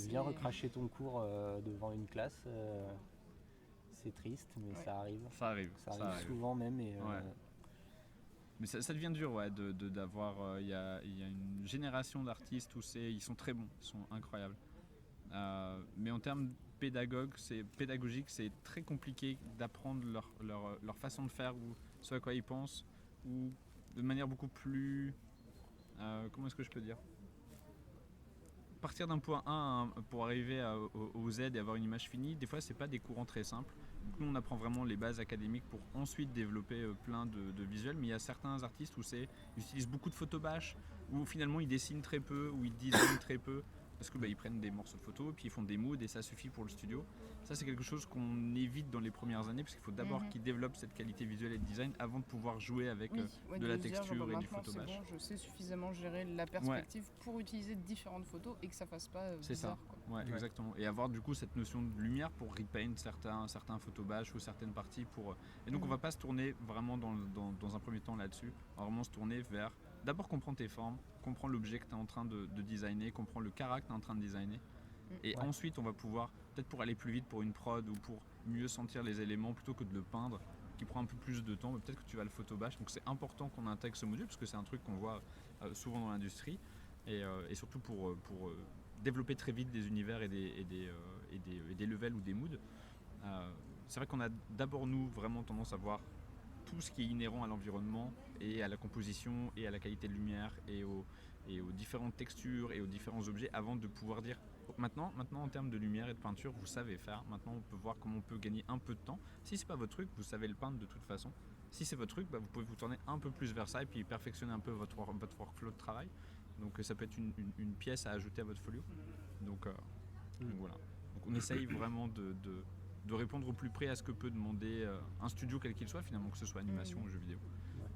viens recracher ton cours devant une classe, c'est triste mais ça arrive souvent même mais ça devient dur d'avoir il y a une génération d'artistes où ils sont très bons, ils sont incroyables, mais en termes pédagogique c'est très compliqué d'apprendre leur façon de faire ou ce à quoi ils pensent ou de manière beaucoup plus comment est-ce que je peux dire, partir d'un point A pour arriver au Z et avoir une image finie, des fois c'est pas des courants très simples. Donc nous on apprend vraiment les bases académiques pour ensuite développer plein de visuels, mais il y a certains artistes où ils utilisent beaucoup de photobash, où finalement ils dessinent très peu, où ils designent très peu, parce que ils prennent des morceaux de photos, puis ils font des moods et ça suffit pour le studio. Ça c'est quelque chose qu'on évite dans les premières années, parce qu'il faut d'abord qu'ils développent cette qualité visuelle et de design avant de pouvoir jouer avec de la texture et du photobash. C'est bon, je sais suffisamment gérer la perspective pour utiliser différentes photos et que ça fasse pas c'est bizarre. Ça. Ouais, exactement. Et avoir du coup cette notion de lumière pour repaint certains photobash ou certaines parties. Et donc on va pas se tourner vraiment dans un premier temps là-dessus. On va vraiment se tourner vers d'abord comprendre tes formes, comprendre l'objet que tu es en train de designer, comprendre le caractère que tu es en train de designer. Et ensuite on va pouvoir, peut-être pour aller plus vite pour une prod ou pour mieux sentir les éléments plutôt que de le peindre, qui prend un peu plus de temps, mais peut-être que tu vas le photobash. Donc c'est important qu'on intègre ce module parce que c'est un truc qu'on voit souvent dans l'industrie et surtout pour développer très vite des univers et des levels ou des moods. C'est vrai qu'on a d'abord nous vraiment tendance à voir tout ce qui est inhérent à l'environnement et à la composition et à la qualité de lumière et aux différentes textures et aux différents objets avant de pouvoir dire maintenant en termes de lumière et de peinture vous savez faire, maintenant on peut voir comment on peut gagner un peu de temps. Si c'est pas votre truc, vous savez le peindre de toute façon. Si c'est votre truc, vous pouvez vous tourner un peu plus vers ça et puis perfectionner un peu votre workflow de travail. Donc ça peut être une pièce à ajouter à votre folio. Donc voilà. Donc on essaye vraiment de répondre au plus près à ce que peut demander un studio quel qu'il soit finalement, que ce soit animation ou jeu vidéo.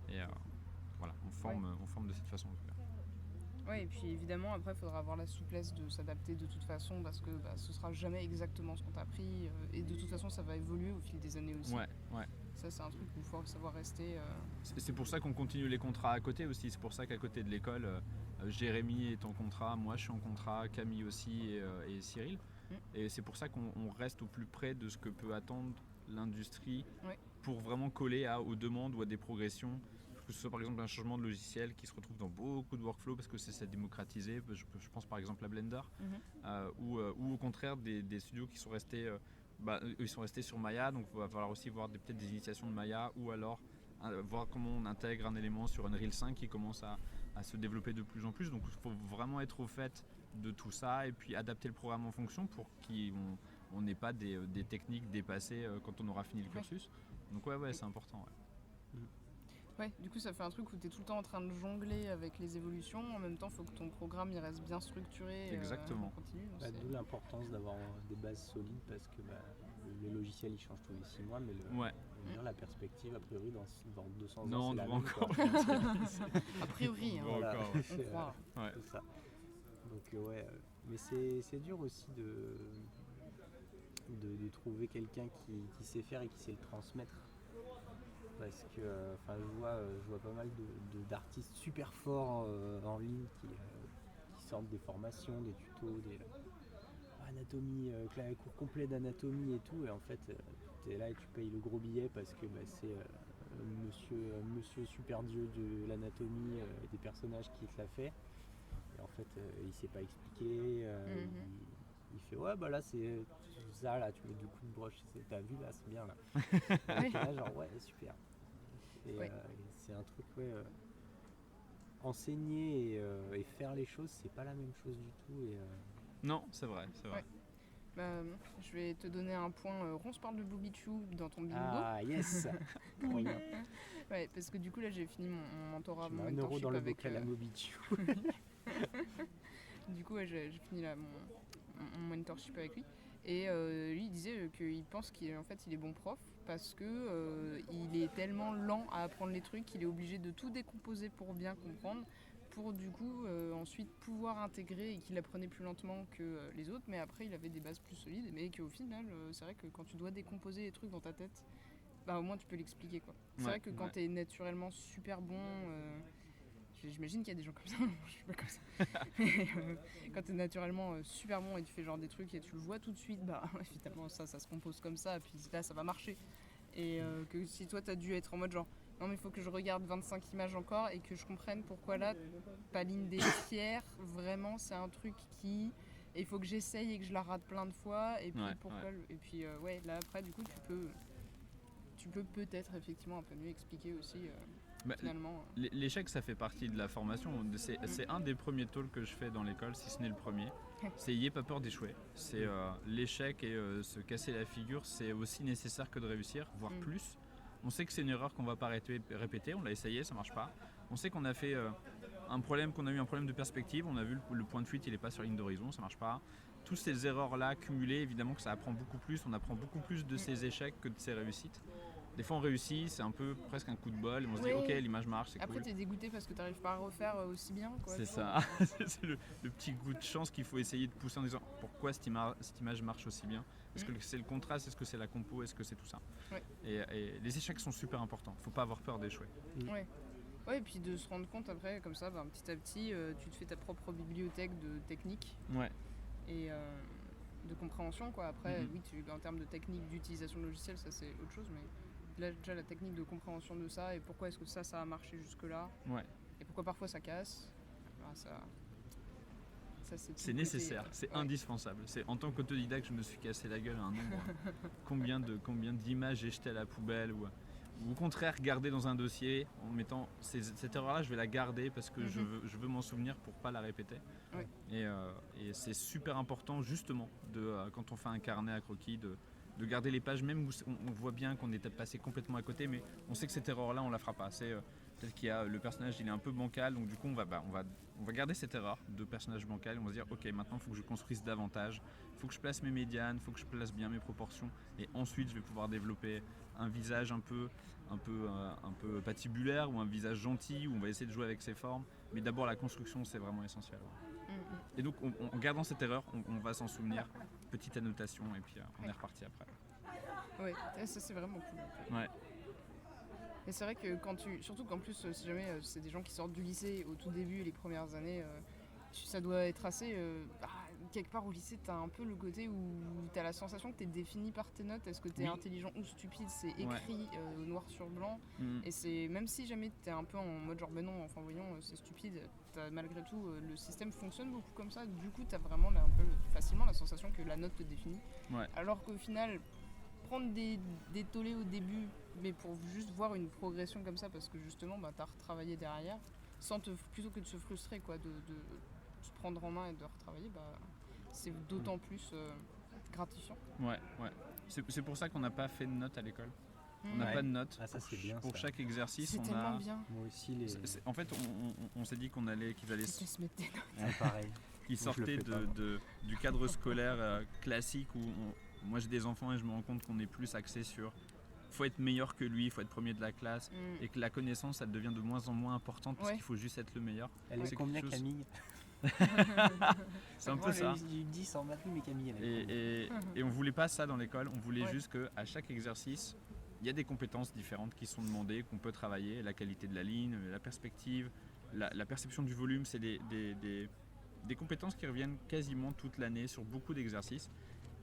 Et voilà, on forme de cette façon en tout cas. Ouais, et puis évidemment après il faudra avoir la souplesse de s'adapter de toute façon parce que ce sera jamais exactement ce qu'on t'a appris et de toute façon ça va évoluer au fil des années aussi. Ouais. Ça c'est un truc où il faut savoir rester. C'est pour ça qu'on continue les contrats à côté aussi, c'est pour ça qu'à côté de l'école, Jérémy est en contrat, moi je suis en contrat, Camille aussi et Cyril. Et c'est pour ça qu'on reste au plus près de ce que peut attendre l'industrie pour vraiment coller aux demandes ou à des progressions. Que ce soit par exemple un changement de logiciel qui se retrouve dans beaucoup de workflows parce que c'est démocratisé. Je pense par exemple à Blender ou au contraire des studios qui sont restés, ils sont restés sur Maya, donc il va falloir aussi voir peut-être des initiations de Maya ou alors voir comment on intègre un élément sur Unreal 5 qui commence à se développer de plus en plus. Donc il faut vraiment être au fait de tout ça et puis adapter le programme en fonction pour qu'on n'ait pas des techniques dépassées quand on aura fini le cursus. Donc ouais c'est important. Ouais, du coup ça fait un truc où tu es tout le temps en train de jongler avec les évolutions, en même temps il faut que ton programme il reste bien structuré. Exactement. Continu, d'où l'importance d'avoir des bases solides parce que le logiciel il change tous les 6 mois mais la perspective a priori dans 200 ans c'est la même. Encore. A priori, voilà, on croit. C'est ça. Donc mais c'est dur aussi de trouver quelqu'un qui sait faire et qui sait le transmettre. Parce que je vois pas mal d'artistes super forts en ligne qui sortent des formations, des tutos, des anatomie, cours complet d'anatomie et tout, et en fait tu es là et tu payes le gros billet parce que c'est monsieur super dieu de l'anatomie et des personnages qui te l'a fait, et en fait il sait pas expliquer, il fait là c'est ça, là tu mets 2 coups de broche, t'as vu là, c'est bien là. Et là genre super. Et c'est un truc enseigner et faire les choses c'est pas la même chose du tout Non, c'est vrai. Je vais te donner un point Ronce parle de Boobichou dans ton bingo. Ah yes. Ouais, parce que du coup là j'ai fini mon mentorat, mon mentorship 1 euro dans le avec bocal à Boobichou. Du coup j'ai fini là, mon mentorship avec lui. Et lui il disait qu'il pense qu'il est bon prof parce que il est tellement lent à apprendre les trucs qu'il est obligé de tout décomposer pour bien comprendre, pour du coup ensuite pouvoir intégrer, et qu'il apprenait plus lentement que les autres, mais après il avait des bases plus solides, mais qu'au final c'est vrai que quand tu dois décomposer les trucs dans ta tête, au moins tu peux l'expliquer quoi. C'est vrai que quand t'es naturellement super bon, j'imagine qu'il y a des gens comme ça, je suis pas comme ça. Quand t'es naturellement super bon et tu fais genre des trucs et tu le vois tout de suite, évidemment ça se compose comme ça, puis là ça va marcher. Et que si toi t'as dû être en mode genre non mais il faut que je regarde 25 images encore et que je comprenne pourquoi là Paline des tiers, vraiment c'est un truc qui... Et il faut que j'essaye et que je la rate plein de fois et puis et puis là après du coup tu peux peut-être effectivement un peu mieux expliquer aussi finalement. L'échec, ça fait partie de la formation. C'est un des premiers talks que je fais dans l'école, si ce n'est le premier. C'est ayez pas peur d'échouer. C'est l'échec et se casser la figure, c'est aussi nécessaire que de réussir, voire plus. On sait que c'est une erreur qu'on va pas répéter, on l'a essayé, ça marche pas. On sait qu'on a fait qu'on a eu un problème de perspective, on a vu le point de fuite, il est pas sur la ligne d'horizon, ça marche pas. Toutes ces erreurs-là cumulées, évidemment que ça apprend beaucoup plus, on apprend beaucoup plus de ses échecs que de ses réussites. Des fois on réussit, c'est un peu presque un coup de bol, on se dit ok l'image marche, c'est cool. Après t'es dégoûté parce que t'arrives pas à refaire aussi bien. Quoi, c'est ça, c'est le petit goût de chance qu'il faut essayer de pousser en disant pourquoi cette image marche aussi bien. Est-ce que c'est le contraste, est-ce que c'est la compo, est-ce que c'est tout ça. Et les échecs sont super importants, faut pas avoir peur d'échouer. Ouais, et puis de se rendre compte après, comme ça, petit à petit, tu te fais ta propre bibliothèque de techniques et de compréhension. Quoi. Après, oui, en termes de technique d'utilisation de logiciel, ça c'est autre chose, mais là, déjà la technique de compréhension de ça et pourquoi est-ce que ça a marché jusque-là et pourquoi parfois ça casse, c'est nécessaire, c'est indispensable. En tant qu'autodidacte, je me suis cassé la gueule à un nombre. Combien d'images j'ai jeté à la poubelle ou au contraire garder dans un dossier en mettant cette erreur-là, je vais la garder parce que je veux m'en souvenir pour pas la répéter. Et c'est super important justement quand on fait un carnet à croquis de garder les pages même où on voit bien qu'on est passé complètement à côté, mais on sait que cette erreur-là on la fera pas. Peut-être qu'il y a le personnage, il est un peu bancal, donc du coup on va garder cette erreur de personnage bancal et on va se dire ok, maintenant il faut que je construise davantage, il faut que je place mes médianes, il faut que je place bien mes proportions et ensuite je vais pouvoir développer un visage un peu patibulaire ou un visage gentil où on va essayer de jouer avec ses formes, mais d'abord la construction c'est vraiment essentiel. Et donc en gardant cette erreur, on va s'en souvenir, petite annotation et puis on est reparti après. Ouais, ça c'est vraiment cool. Ouais. Et c'est vrai que surtout qu'en plus si jamais c'est des gens qui sortent du lycée au tout début, les premières années, ça doit être assez... quelque part au lycée, t'as un peu le côté où t'as la sensation que t'es défini par tes notes. Est-ce que t'es intelligent ou stupide, c'est écrit noir sur blanc. Et c'est même si jamais t'es un peu en mode genre ben non, enfin voyons, c'est stupide, malgré tout le système fonctionne beaucoup comme ça. Du coup t'as vraiment un peu facilement la sensation que la note te définit. Alors qu'au final, prendre des tollés au début, mais pour juste voir une progression comme ça, parce que justement t'as retravaillé derrière, plutôt que de se frustrer quoi, de se prendre en main et de retravailler, c'est d'autant plus gratifiant. Ouais. C'est pour ça qu'on n'a pas fait de notes à l'école. On n'a pas de notes. Ça, c'est bien, pour chaque exercice, c'est tellement bien. Moi aussi, en fait, on s'est dit qu'ils allaient se mettre des notes. Pareil. Ils sortaient du cadre scolaire classique où moi j'ai des enfants et je me rends compte qu'on est plus axé sur faut être meilleur que lui, il faut être premier de la classe et que la connaissance elle devient de moins en moins importante parce qu'il faut juste être le meilleur. Elle est combien Camille C'est un peu ça. J'ai eu 10 en maths, mais Camille et on voulait pas ça dans l'école, on voulait juste qu'à chaque exercice il y a des compétences différentes qui sont demandées, qu'on peut travailler, la qualité de la ligne, la perspective, la perception du volume, c'est des compétences qui reviennent quasiment toute l'année sur beaucoup d'exercices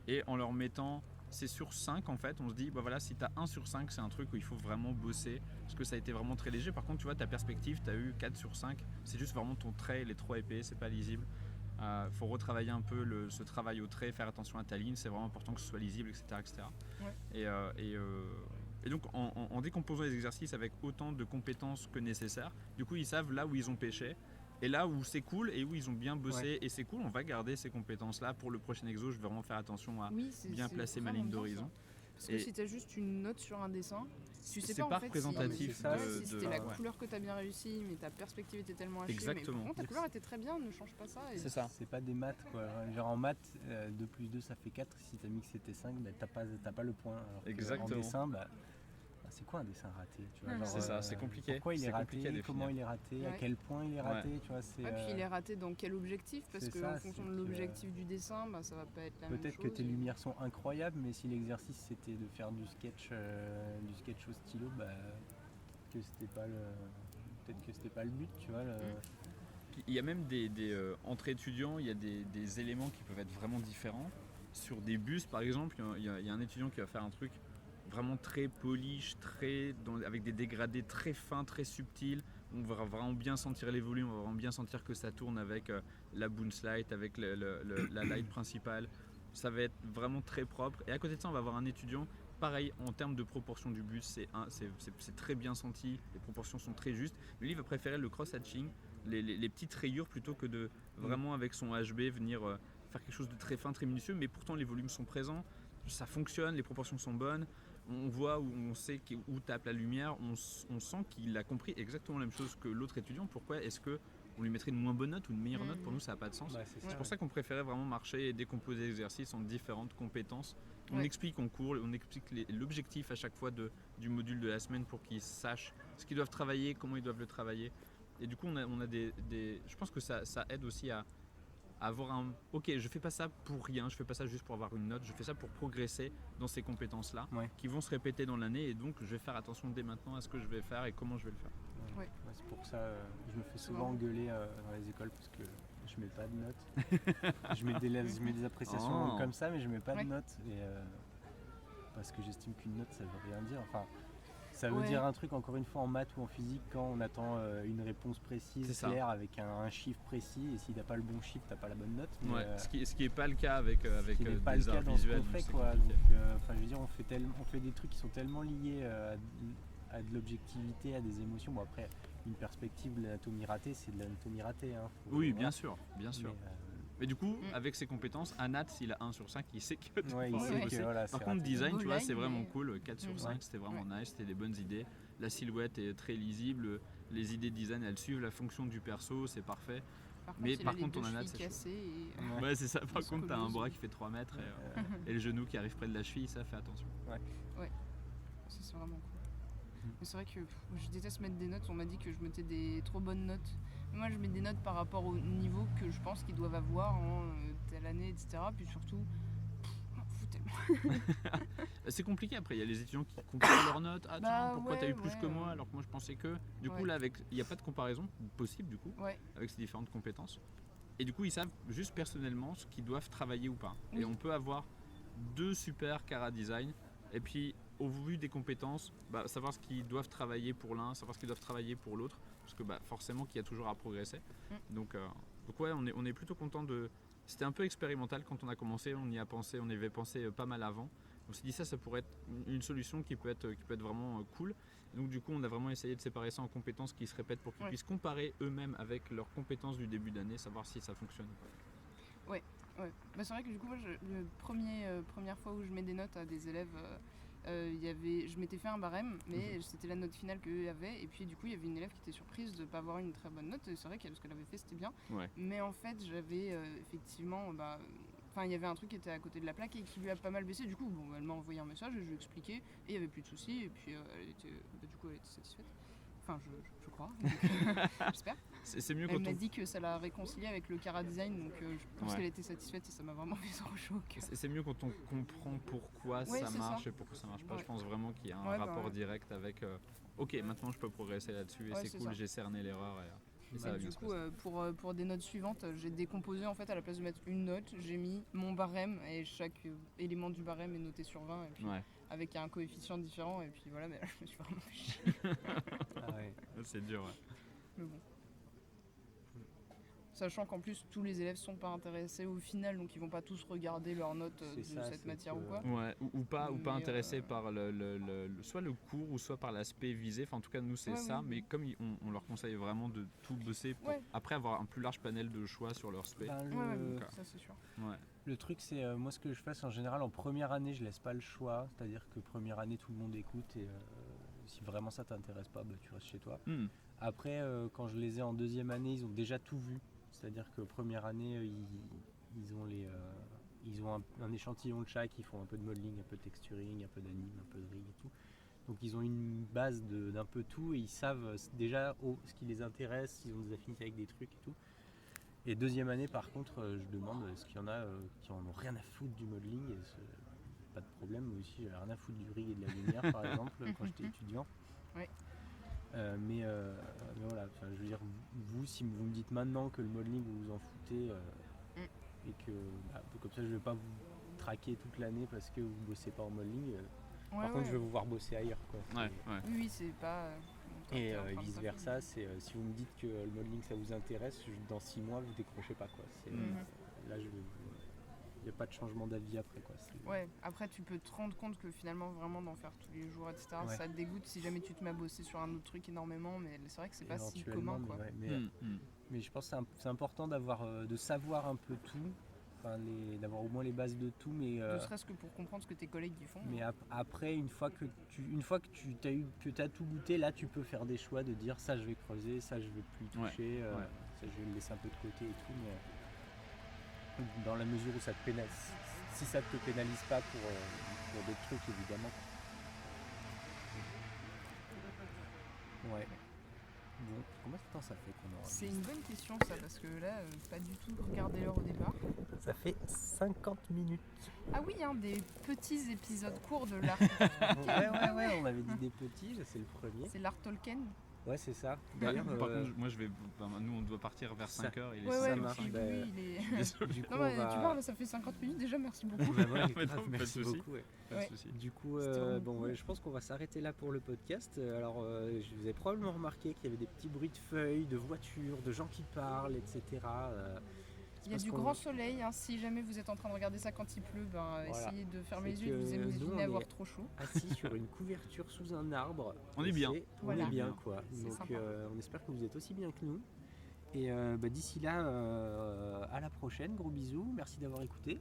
et en leur mettant c'est sur 5 en fait, on se dit voilà si tu as 1 sur 5 c'est un truc où il faut vraiment bosser parce que ça a été vraiment très léger. Par contre tu vois ta perspective, tu as eu 4 sur 5, c'est juste vraiment ton trait, il est trop épais, c'est pas lisible. Faut retravailler un peu ce travail au trait, faire attention à ta ligne, c'est vraiment important que ce soit lisible, etc. Et donc en décomposant les exercices avec autant de compétences que nécessaire, du coup ils savent là où ils ont pêché. Et là où c'est cool et où ils ont bien bossé et c'est cool, on va garder ces compétences-là pour le prochain exo. Je vais vraiment faire attention à bien placer ma ligne d'horizon. Parce que si tu as juste une note sur un dessin, tu sais c'est pas en fait représentatif si c'était la couleur que tu as bien réussi, mais ta perspective était tellement hachée. Exactement. Mais par contre, ta couleur était très bien, ne change pas ça. C'est ça. C'est pas des maths quoi. Genre en maths, 2 plus 2 ça fait 4. Si t'as mis que c'était 5, t'as pas le point. Alors exactement. En dessin, c'est quoi un dessin raté tu vois, c'est ça, c'est compliqué. Pourquoi il est raté, comment il est raté, à quel point il est raté, tu vois, puis il est raté dans quel objectif, parce qu'en fonction de l'objectif du dessin, ça va pas être la même chose. Peut-être que tes lumières sont incroyables, mais si l'exercice c'était de faire du sketch au stylo, peut-être que c'était pas le but, tu vois. Il y a même entre étudiants, il y a des éléments qui peuvent être vraiment différents. Sur des bus par exemple, il y a un étudiant qui va faire un truc vraiment très polish, avec des dégradés très fins, très subtils. On va vraiment bien sentir les volumes, on va vraiment bien sentir que ça tourne avec la bounce light, avec la light principale. Ça va être vraiment très propre. Et à côté de ça, on va avoir un étudiant pareil, en termes de proportion du buste, c'est très bien senti, les proportions sont très justes. Mais lui, il va préférer le cross-hatching, les petites rayures plutôt que de vraiment avec son HB venir faire quelque chose de très fin, très minutieux, mais pourtant les volumes sont présents, ça fonctionne, les proportions sont bonnes. On voit où on sait où tape la lumière, on sent qu'il a compris exactement la même chose que l'autre étudiant. Pourquoi est-ce qu'on lui mettrait une moins bonne note ou une meilleure note? Pour nous, ça n'a pas de sens. C'est pour ça qu'on préférait vraiment marcher et décomposer l'exercice en différentes compétences. On explique en cours, on explique l'objectif à chaque fois du module de la semaine pour qu'ils sachent ce qu'ils doivent travailler, comment ils doivent le travailler. Et du coup, on a je pense que ça aide aussi à avoir ok, je fais pas ça pour rien, je fais pas ça juste pour avoir une note, je fais ça pour progresser dans ces compétences-là qui vont se répéter dans l'année, et donc je vais faire attention dès maintenant à ce que je vais faire et comment je vais le faire. C'est pour ça je me fais souvent engueuler dans les écoles parce que je mets pas de notes. je mets des appréciations comme ça, mais je mets pas de notes parce que j'estime qu'une note ça veut rien dire. Enfin, ça veut dire un truc, encore une fois, en maths ou en physique, quand on attend une réponse précise, claire, avec un chiffre précis, et si t'as pas le bon chiffre, t'as pas la bonne note. Mais, ce qui est pas le cas avec des arts visuels. Je veux dire, on fait des trucs qui sont tellement liés à de l'objectivité, à des émotions. Bon, après, une perspective de l'anatomie ratée, c'est de l'anatomie ratée. Oui, bien sûr. Mais du coup, avec ses compétences, Anat, s'il a 1 sur 5, il sait que Par contre, design, tu vois, c'est vraiment cool. 4 sur 5, c'était vraiment nice, c'était des bonnes idées. La silhouette est très lisible, les idées de design, elles suivent la fonction du perso, c'est parfait. Par contre, ton Anat, c'est chaud. Ouais, c'est ça. Par contre, t'as un bras qui fait 3 mètres et le genou qui arrive près de la cheville, ça fait attention. Ouais, ça c'est vraiment cool. Mais c'est vrai que je déteste mettre des notes, on m'a dit que je mettais des trop bonnes notes. Moi, je mets des notes par rapport au niveau que je pense qu'ils doivent avoir en telle année, etc. Puis surtout, foutez-moi. C'est compliqué après, il y a les étudiants qui comparent leurs notes. Ah tiens, pourquoi t'as eu plus que moi alors que moi je pensais que. Du coup, là, il n'y a pas de comparaison possible du coup, avec ces différentes compétences. Et du coup, ils savent juste personnellement ce qu'ils doivent travailler ou pas. Et on peut avoir 2 super Cara Design, et puis au vu des compétences, savoir ce qu'ils doivent travailler pour l'un, savoir ce qu'ils doivent travailler pour l'autre, parce que forcément qu'il y a toujours à progresser. Donc ouais, on est plutôt content de... C'était un peu expérimental quand on a commencé, on y avait pensé pas mal avant. On s'est dit ça pourrait être une solution qui peut être vraiment cool. Donc du coup, on a vraiment essayé de séparer ça en compétences qui se répètent pour qu'ils puissent comparer eux-mêmes avec leurs compétences du début d'année, savoir si ça fonctionne ou pas. Ouais. C'est vrai que du coup, moi, première fois où je mets des notes à des élèves, je m'étais fait un barème, mais c'était la note finale qu'eux avaient, et puis du coup il y avait une élève qui était surprise de ne pas avoir une très bonne note, et c'est vrai que ce qu'elle avait fait c'était bien, mais en fait j'avais effectivement, il y avait un truc qui était à côté de la plaque et qui lui a pas mal baissé, du coup elle m'a envoyé un message et je lui ai expliqué, et il n'y avait plus de soucis, et puis elle était satisfaite. Enfin, je crois, j'espère. C'est mieux elle m'a dit que ça l'a réconcilié avec le Cara Design, donc je pense qu'elle était satisfaite et ça m'a vraiment fait trop chaud. C'est mieux quand on comprend pourquoi ça marche et pourquoi ça marche pas. Je pense vraiment qu'il y a un rapport direct avec ok, maintenant je peux progresser là-dessus et c'est cool, j'ai cerné l'erreur. Et ça va bien du coup, pour des notes suivantes, j'ai décomposé en fait, à la place de mettre une note, j'ai mis mon barème et chaque élément du barème est noté sur 20. Et puis, avec un coefficient différent, et puis voilà, mais là, je me suis vraiment fait chier. C'est dur, Mais bon. Sachant qu'en plus, tous les élèves sont pas intéressés au final, donc ils vont pas tous regarder leurs notes de cette matière ou quoi. Ou pas intéressés par soit le cours ou soit par l'aspect visé. Enfin, en tout cas, nous, c'est ça. Mais comme on leur conseille vraiment de tout bosser pour après avoir un plus large panel de choix sur leur spé. Ça, c'est sûr. Le truc, c'est moi, ce que je fais, en général, en première année, je laisse pas le choix. C'est-à-dire que première année, tout le monde écoute et si vraiment ça t'intéresse pas, tu restes chez toi. Après, quand je les ai en deuxième année, ils ont déjà tout vu. C'est-à-dire que première année, ils ont un échantillon de chaque, ils font un peu de modeling, un peu de texturing, un peu d'anime, un peu de rig et tout. Donc ils ont une base d'un peu tout et ils savent déjà ce qui les intéresse, s'ils ont des affinités avec des trucs et tout. Et deuxième année, par contre, je demande est-ce qu'il y en a qui en ont rien à foutre du modeling, et pas de problème. Moi aussi, j'avais rien à foutre du rig et de la lumière, par exemple, quand j'étais étudiant. Mais voilà, je veux dire, vous, si vous me dites maintenant que le modeling vous vous en foutez et que comme ça je vais pas vous traquer toute l'année parce que vous bossez pas en modeling, par contre je vais vous voir bosser ailleurs, quoi. Oui, c'est pas et vice versa, c'est si vous me dites que le modeling ça vous intéresse, dans 6 mois vous décrochez pas, quoi. Là je vais n'y a pas de changement d'avis après quoi. Ouais, après tu peux te rendre compte que finalement vraiment d'en faire tous les jours, etc. Ouais. Ça te dégoûte si jamais tu te mets à bosser sur un autre truc énormément, mais c'est vrai que c'est pas si commun quoi. Mais je pense que c'est important de savoir un peu tout, d'avoir au moins les bases de tout, mais ne serait-ce que pour comprendre ce que tes collègues y font. Mais après, une fois que tu as tout goûté, là tu peux faire des choix de dire ça je vais creuser, ça je vais plus toucher, ça je vais le laisser un peu de côté et tout, mais dans la mesure où ça te pénalise, si ça te pénalise pas pour d'autres trucs évidemment. Ouais. Bon, combien de temps ça fait qu'on aura? C'est une bonne question ça, parce que là, pas du tout regarder l'heure au départ. Ça fait 50 minutes. Ah oui, des petits épisodes courts de l'art. ouais, on avait dit des petits, là, c'est le premier. C'est l'art Tolkien. Ouais, c'est ça. D'ailleurs, par contre, moi nous on doit partir vers 5h. Il est ça marche. Lui, il est... Du coup, non, mais tu parles, ça fait 50 minutes déjà, merci beaucoup. Merci beaucoup. Pas de souci. Du coup, je pense qu'on va s'arrêter là pour le podcast. Alors, je vous ai probablement remarqué qu'il y avait des petits bruits de feuilles, de voitures, de gens qui parlent, etc. Il y a du grand soleil, si jamais vous êtes en train de regarder ça quand il pleut, essayez de fermer les yeux et de vous imaginer avoir trop chaud. Assis sur une couverture sous un arbre. On est bien. On est bien quoi. Donc on espère que vous êtes aussi bien que nous. Et d'ici là, à la prochaine, gros bisous, merci d'avoir écouté.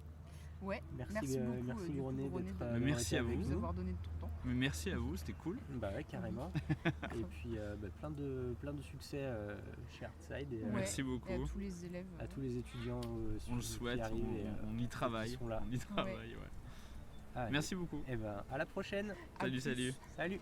Ouais, merci beaucoup. Merci Gronet d'être merci à vous. De avoir donné de ton temps. Mais merci à vous, c'était cool. Bah ouais, carrément. Et puis plein de succès chez Artside. Et, merci beaucoup. Et à tous les élèves. À tous les étudiants on le souhaite, on y travaille. Là. On y travaille, Ah, merci beaucoup. Et à la prochaine. Salut. Salut.